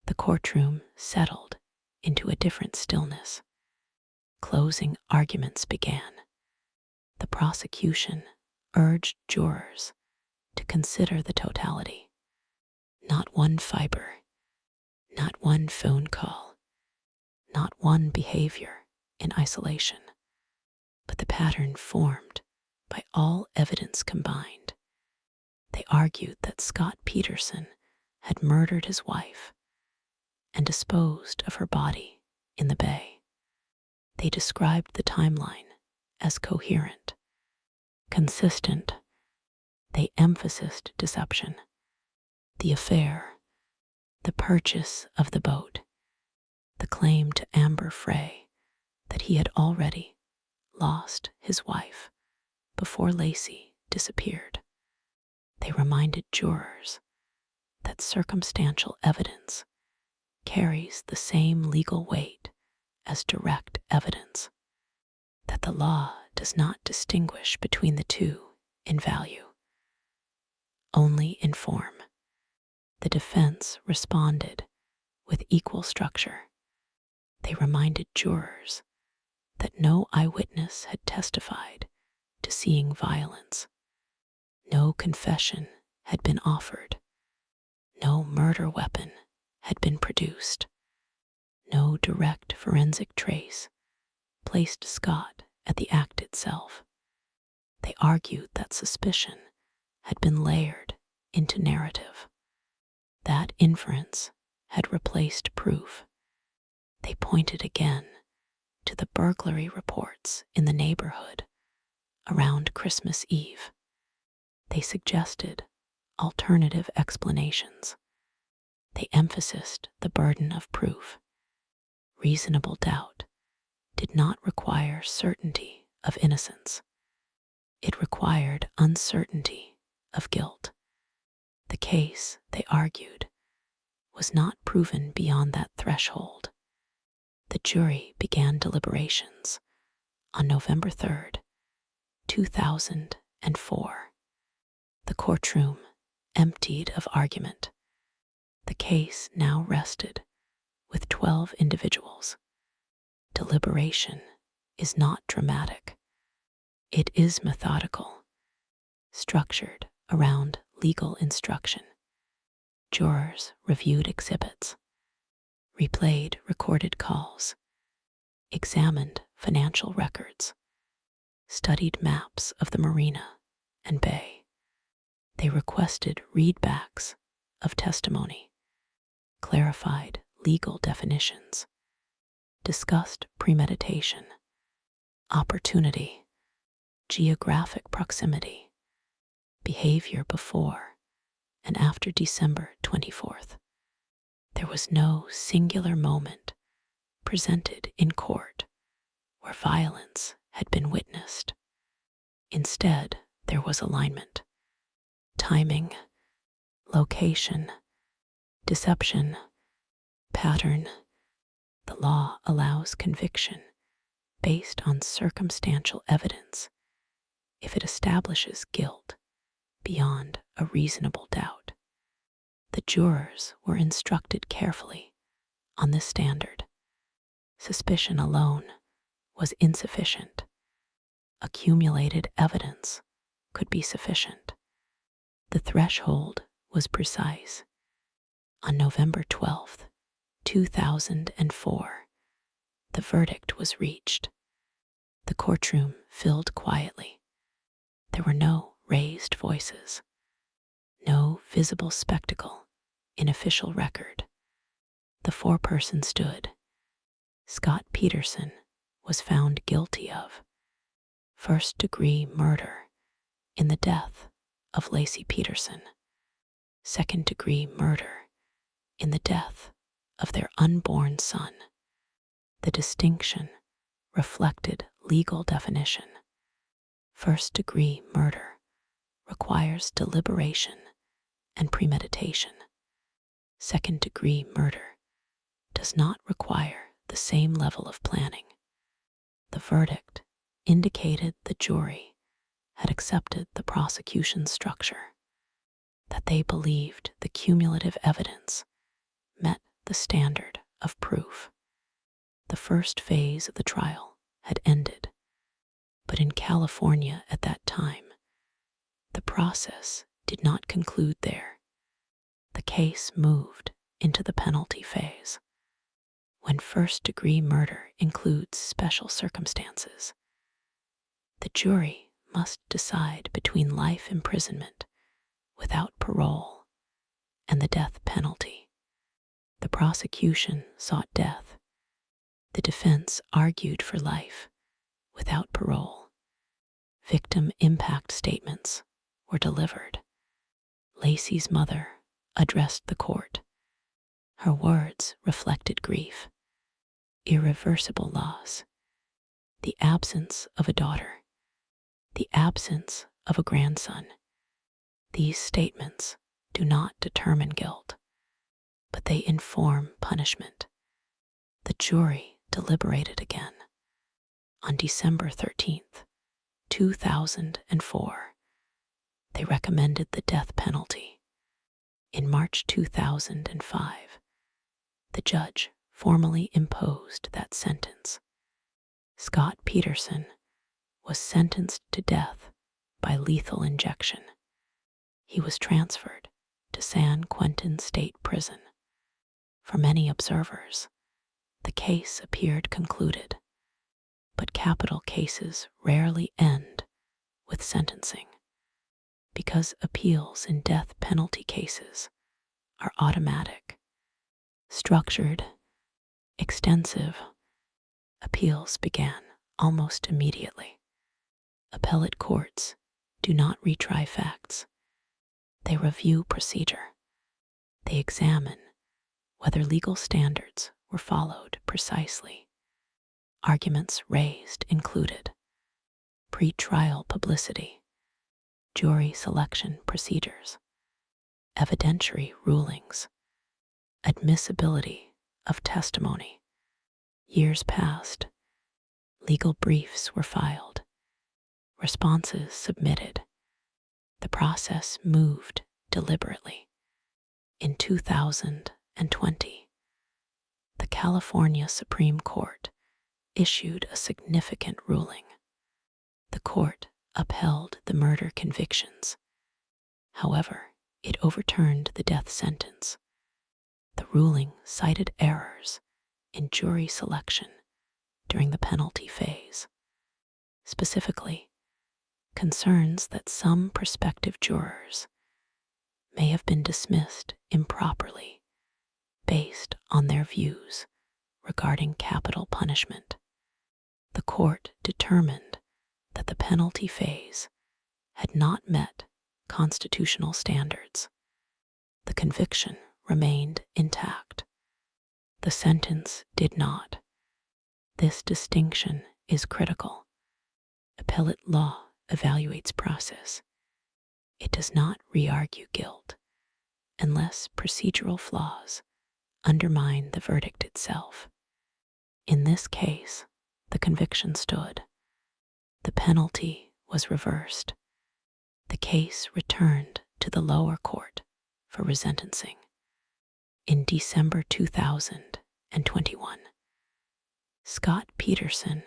The courtroom settled into a different stillness. Closing arguments began. The prosecution urged jurors to consider the totality. Not one fiber, not one phone call, not one behavior in isolation, but the pattern formed by all evidence combined. They argued that Scott Peterson had murdered his wife and disposed of her body in the bay. They described the timeline as coherent, consistent. They emphasized deception, the affair, the purchase of the boat, the claim to Amber Frey that he had already lost his wife before Laci disappeared. They reminded jurors that circumstantial evidence carries the same legal weight as direct evidence, that the law does not distinguish between the two in value, only in form. The defense responded with equal structure. They reminded jurors that no eyewitness had testified to seeing violence. No confession had been offered. No murder weapon had been produced. No direct forensic trace placed Scott at the act itself. They argued that suspicion had been layered into narrative. That inference had replaced proof. They pointed again to the burglary reports in the neighborhood around Christmas Eve. They suggested alternative explanations. They emphasized the burden of proof. Reasonable doubt did not require certainty of innocence. It required uncertainty of guilt. The case, they argued, was not proven beyond that threshold. The jury began deliberations on November 3rd, 2004. The courtroom emptied of argument. The case now rested with 12 individuals. Deliberation is not dramatic. It is methodical, structured around legal instruction. Jurors reviewed exhibits, replayed recorded calls, examined financial records, studied maps of the marina and bay. They requested readbacks of testimony, clarified legal definitions, discussed premeditation, opportunity, geographic proximity, behavior before and after December 24th. There was no singular moment presented in court where violence had been witnessed. Instead, there was alignment, timing, location, deception, pattern. The law allows conviction based on circumstantial evidence if it establishes guilt beyond a reasonable doubt. The jurors were instructed carefully on this standard. Suspicion alone was insufficient. Accumulated evidence could be sufficient. The threshold was precise. On November 12th, 2004, the verdict was reached. The courtroom filled quietly. There were no raised voices, no visible spectacle in official record. The foreperson stood. Scott Peterson was found guilty of first-degree murder in the death of Laci Peterson, second-degree murder in the death of their unborn son. The distinction reflected legal definition. First-degree murder requires deliberation and premeditation. Second-degree murder does not require the same level of planning. The verdict indicated the jury had accepted the prosecution's structure, that they believed the cumulative evidence met the standard of proof. The first phase of the trial had ended, but in California at that time, the process did not conclude there. The case moved into the penalty phase. When first-degree murder includes special circumstances, the jury must decide between life imprisonment without parole and the death penalty. The prosecution sought death. The defense argued for life without parole. Victim impact statements were delivered. Laci's mother addressed the court. Her words reflected grief, irreversible loss, the absence of a daughter, the absence of a grandson. These statements do not determine guilt, but they inform punishment. The jury deliberated again. On December 13th, 2004, they recommended the death penalty. In March 2005, the judge formally imposed that sentence. Scott Peterson was sentenced to death by lethal injection. He was transferred to San Quentin State Prison. For many observers, the case appeared concluded, but capital cases rarely end with sentencing, because appeals in death penalty cases are automatic. Structured, extensive appeals began almost immediately. Appellate courts do not retry facts. They review procedure. They examine whether legal standards were followed precisely. Arguments raised included pre-trial publicity, jury selection procedures, evidentiary rulings, admissibility of testimony. Years passed. Legal briefs were filed. Responses submitted. The process moved deliberately. In 2020, the California Supreme Court issued a significant ruling. The court upheld the murder convictions. However, it overturned the death sentence. The ruling cited errors in jury selection during the penalty phase. Specifically, concerns that some prospective jurors may have been dismissed improperly based on their views regarding capital punishment. The court determined that the penalty phase had not met constitutional standards. The conviction remained intact. The sentence did not. This distinction is critical. Appellate law evaluates process. It does not re-argue guilt unless procedural flaws undermine the verdict itself. In this case, the conviction stood. The penalty was reversed. The case returned to the lower court for resentencing. In December 2021, Scott Peterson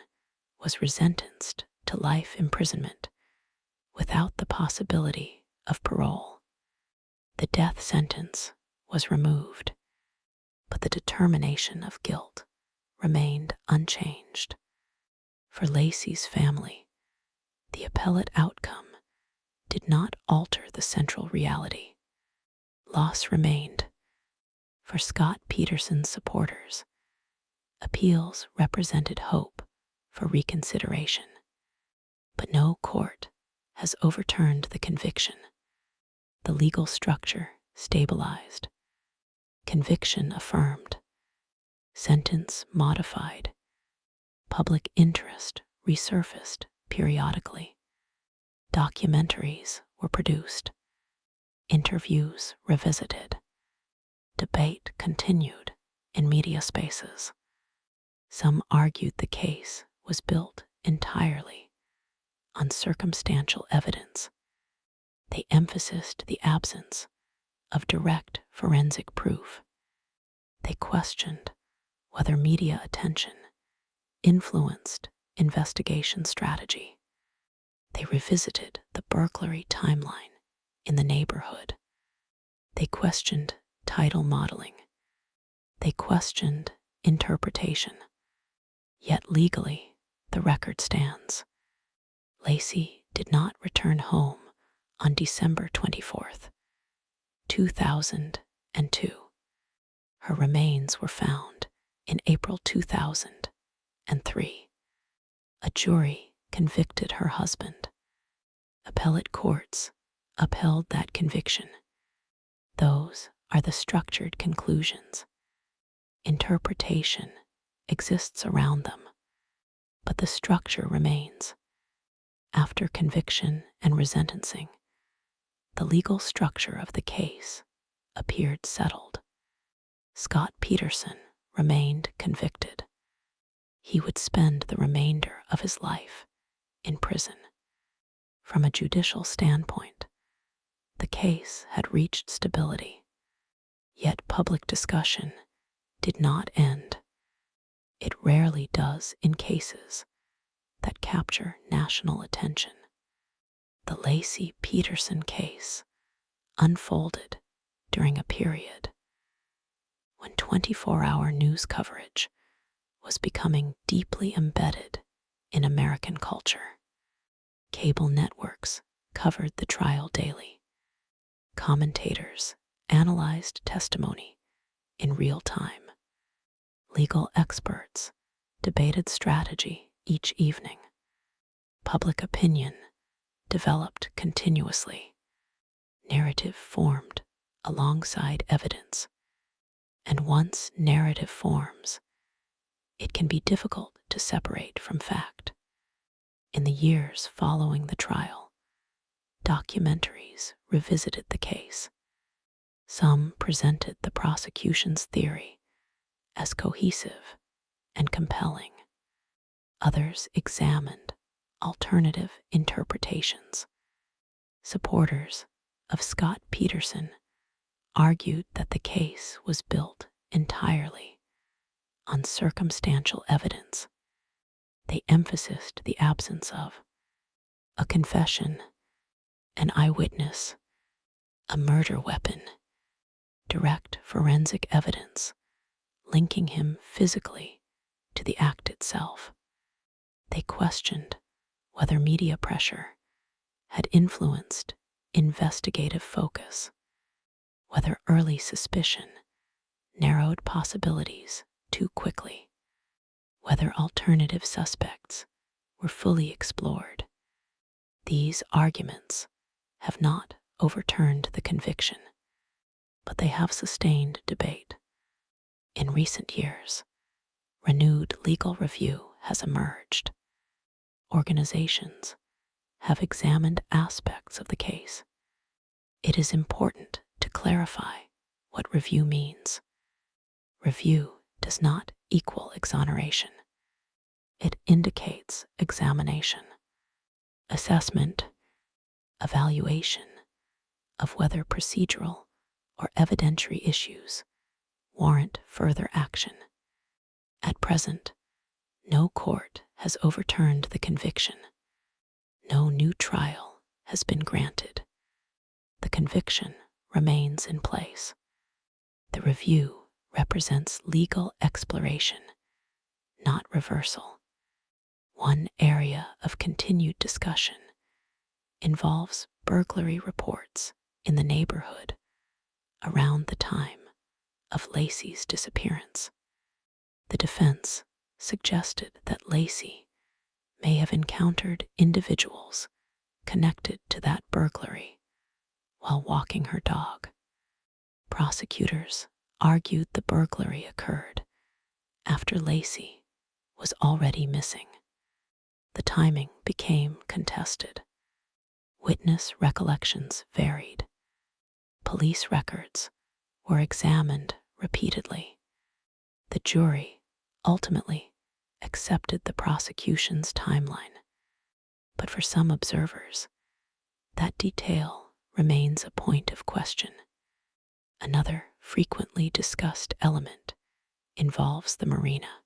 was resentenced to life imprisonment without the possibility of parole. The death sentence was removed, but the determination of guilt remained unchanged. For Laci's family, the appellate outcome did not alter the central reality. Loss remained. For Scott Peterson's supporters, appeals represented hope for reconsideration. But no court has overturned the conviction. The legal structure stabilized. Conviction affirmed. Sentence modified. Public interest resurfaced periodically. Documentaries were produced. Interviews revisited. Debate continued in media spaces. Some argued the case was built entirely on circumstantial evidence. They emphasized the absence of direct forensic proof. They questioned whether media attention influenced investigation strategy. They revisited the burglary timeline in the neighborhood. They questioned title modeling. They questioned interpretation. Yet legally, the record stands. Laci did not return home on December 24th, 2002. Her remains were found in April 2003. A jury convicted her husband. Appellate courts upheld that conviction. Those are the structured conclusions. Interpretation exists around them, but the structure remains. After conviction and resentencing, the legal structure of the case appeared settled. Scott Peterson remained convicted. He would spend the remainder of his life in prison. From a judicial standpoint, the case had reached stability, yet public discussion did not end. It rarely does in cases that capture national attention. The Laci Peterson case unfolded during a period when 24-hour news coverage was becoming deeply embedded in American culture. Cable networks covered the trial daily. Commentators analyzed testimony in real time. Legal experts debated strategy each evening. Public opinion developed continuously. Narrative formed alongside evidence. And once narrative forms, it can be difficult to separate from fact. In the years following the trial, documentaries revisited the case. Some presented the prosecution's theory as cohesive and compelling. Others examined alternative interpretations. Supporters of Scott Peterson argued that the case was built entirely on circumstantial evidence. They emphasized the absence of a confession, an eyewitness, a murder weapon, direct forensic evidence linking him physically to the act itself. They questioned whether media pressure had influenced investigative focus, whether early suspicion narrowed possibilities too quickly, whether alternative suspects were fully explored. These arguments have not overturned the conviction, but they have sustained debate. In recent years, renewed legal review has emerged. Organizations have examined aspects of the case. It is important to clarify what review means. Review does not equal exoneration. It indicates examination, assessment, evaluation of whether procedural or evidentiary issues warrant further action. At present, no court has overturned the conviction. No new trial has been granted. The conviction remains in place. The review represents legal exploration, not reversal. One area of continued discussion involves burglary reports in the neighborhood around the time of Laci's disappearance. The defense suggested that Laci may have encountered individuals connected to that burglary while walking her dog. Prosecutors argued the burglary occurred after Laci was already missing. The timing became contested. Witness recollections varied. Police records were examined repeatedly. The jury ultimately accepted the prosecution's timeline, but for some observers, that detail remains a point of question. Another frequently discussed element involves the marina.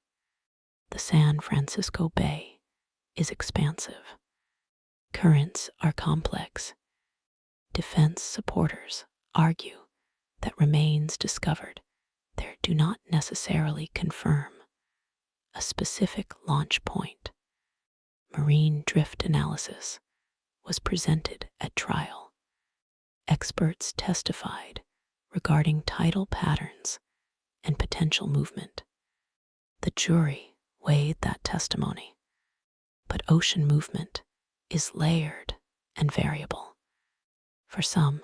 The San Francisco Bay is expansive. Currents are complex. Defense supporters argue that remains discovered there do not necessarily confirm a specific launch point. Marine drift analysis was presented at trial. Experts testified regarding tidal patterns and potential movement. The jury weighed that testimony, but ocean movement is layered and variable. For some,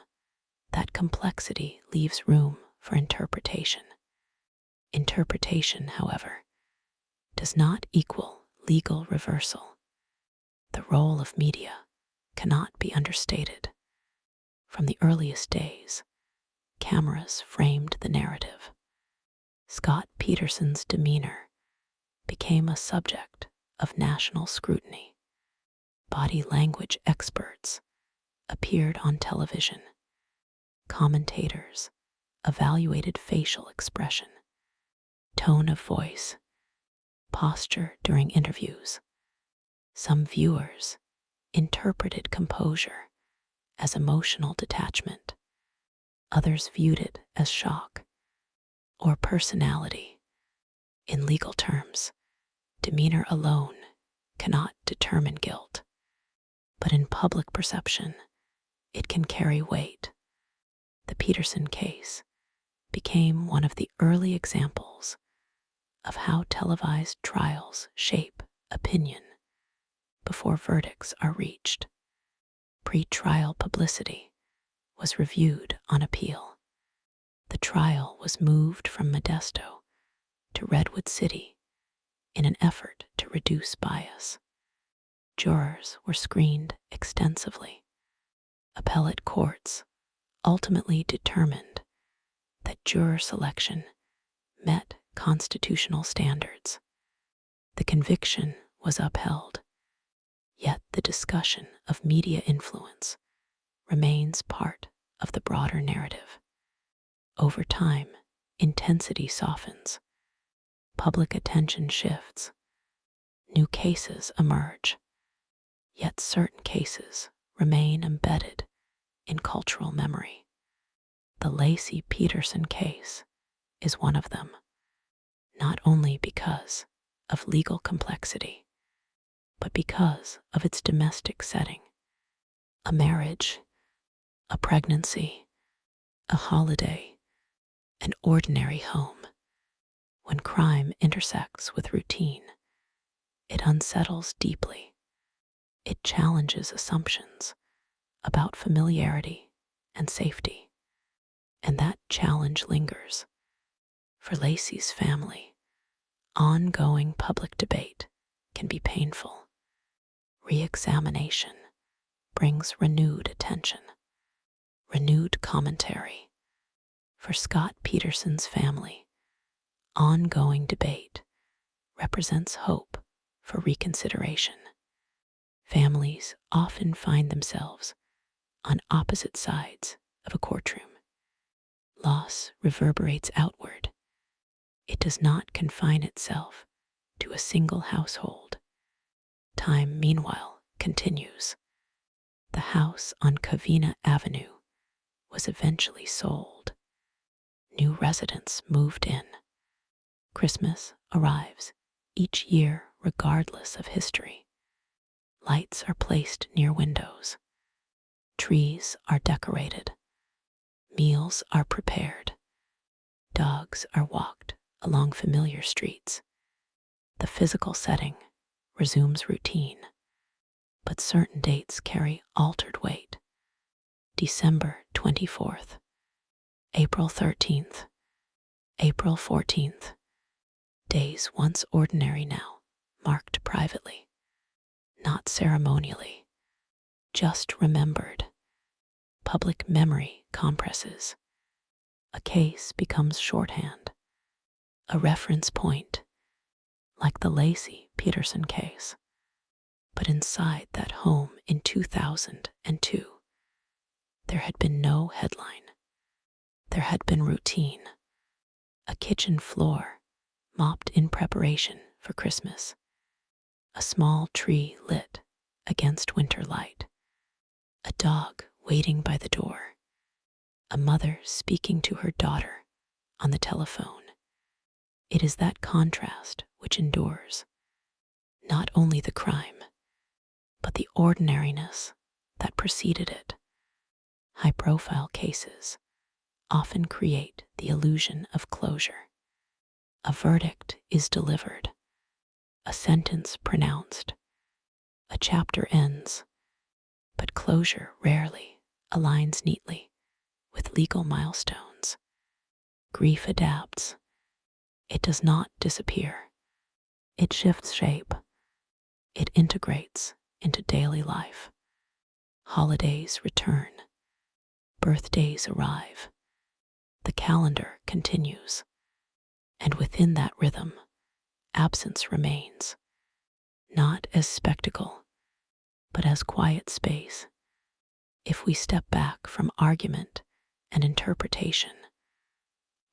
that complexity leaves room for interpretation. Interpretation, however, does not equal legal reversal. The role of media cannot be understated. From the earliest days, cameras framed the narrative. Scott Peterson's demeanor became a subject of national scrutiny. Body language experts appeared on television. Commentators evaluated facial expression, tone of voice, posture during interviews. Some viewers interpreted composure as emotional detachment. Others viewed it as shock or personality. In legal terms, demeanor alone cannot determine guilt, but in public perception, it can carry weight. The Peterson case became one of the early examples of how televised trials shape opinion before verdicts are reached. Pre-trial publicity was reviewed on appeal. The trial was moved from Modesto to Redwood City in an effort to reduce bias. Jurors were screened extensively. Appellate courts ultimately determined that juror selection met constitutional standards. The conviction was upheld, yet the discussion of media influence remains part of the broader narrative. Over time, intensity softens, public attention shifts, new cases emerge, yet certain cases remain embedded in cultural memory. The Laci Peterson case is one of them, not only because of legal complexity, but because of its domestic setting. A marriage, a pregnancy, a holiday, an ordinary home. When crime intersects with routine, it unsettles deeply. It challenges assumptions about familiarity and safety, and that challenge lingers. For Laci's family, ongoing public debate can be painful. Re-examination brings renewed attention, renewed commentary. For Scott Peterson's family, ongoing debate represents hope for reconsideration. Families often find themselves on opposite sides of a courtroom. Loss reverberates outward. It does not confine itself to a single household. Time, meanwhile, continues. The house on Covina Avenue was eventually sold. New residents moved in. Christmas arrives each year regardless of history. Lights are placed near windows. Trees are decorated. Meals are prepared. Dogs are walked along familiar streets. The physical setting resumes routine, but certain dates carry altered weight. December 24th, April 13th, April 14th. Days once ordinary now, marked privately, not ceremonially, just remembered. Public memory compresses. A case becomes shorthand, a reference point, like the Laci Peterson case. But inside that home in 2002, there had been no headline. There had been routine. A kitchen floor mopped in preparation for Christmas. A small tree lit against winter light. A dog waiting by the door. A mother speaking to her daughter on the telephone. It is that contrast which endures. Not only the crime, but the ordinariness that preceded it. High-profile cases often create the illusion of closure. A verdict is delivered, a sentence pronounced, a chapter ends, but closure rarely aligns neatly with legal milestones. Grief adapts. It does not disappear. It shifts shape. It integrates into daily life. Holidays return. Birthdays arrive. The calendar continues. And within that rhythm, absence remains, not as spectacle, but as quiet space. If we step back from argument and interpretation,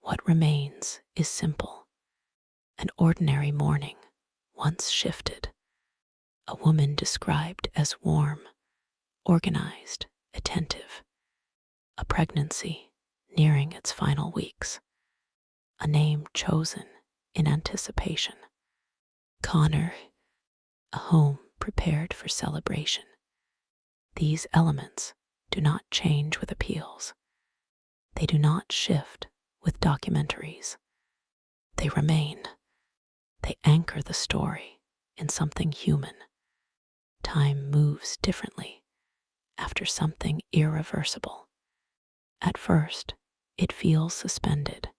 what remains is simple. An ordinary morning, once shifted. A woman described as warm, organized, attentive. A pregnancy nearing its final weeks. A name chosen in anticipation. Connor, a home prepared for celebration. These elements do not change with appeals. They do not shift with documentaries. They remain. They anchor the story in something human. Time moves differently after something irreversible. At first, it feels suspended.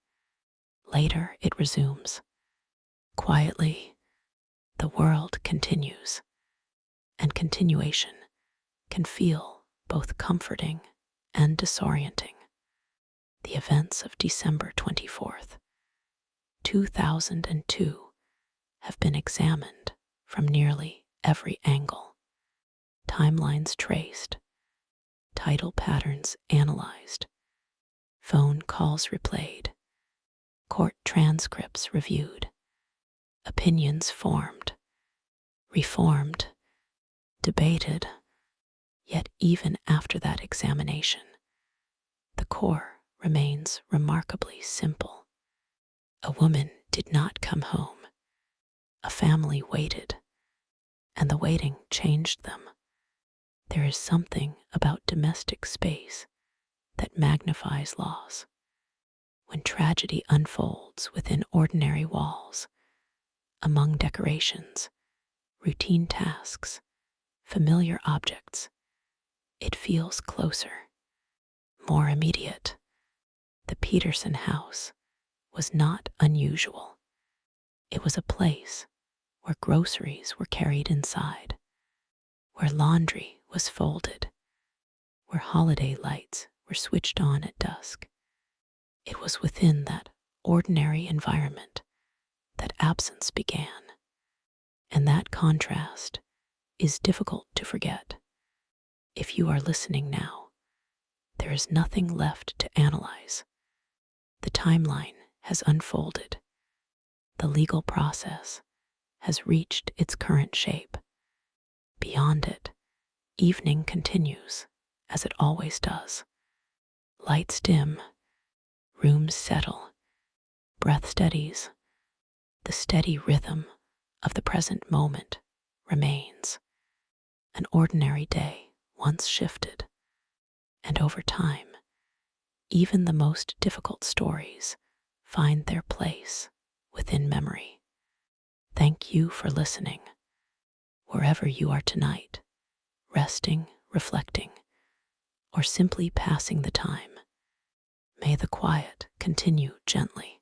Later, it resumes. Quietly, the world continues, and continuation can feel both comforting and disorienting. The events of December 24th, 2002 have been examined from nearly every angle. Timelines traced, title patterns analyzed, phone calls replayed, court transcripts reviewed, opinions formed, reformed, debated. Yet even after that examination, the core remains remarkably simple. A woman did not come home. A family waited, and the waiting changed them. There is something about domestic space that magnifies loss. When tragedy unfolds within ordinary walls, among decorations, routine tasks, familiar objects, it feels closer, more immediate. The Peterson house was not unusual. It was a place where groceries were carried inside, where laundry was folded, where holiday lights were switched on at dusk. It was within that ordinary environment that absence began, and that contrast is difficult to forget. If you are listening now, there is nothing left to analyze. The timeline has unfolded. The legal process has reached its current shape. Beyond it, evening continues as it always does. Lights dim, rooms settle, breath steadies. The steady rhythm of the present moment remains. An ordinary day once shifted, and over time, even the most difficult stories find their place within memory. Thank you for listening. Wherever you are tonight, resting, reflecting, or simply passing the time, may the quiet continue gently.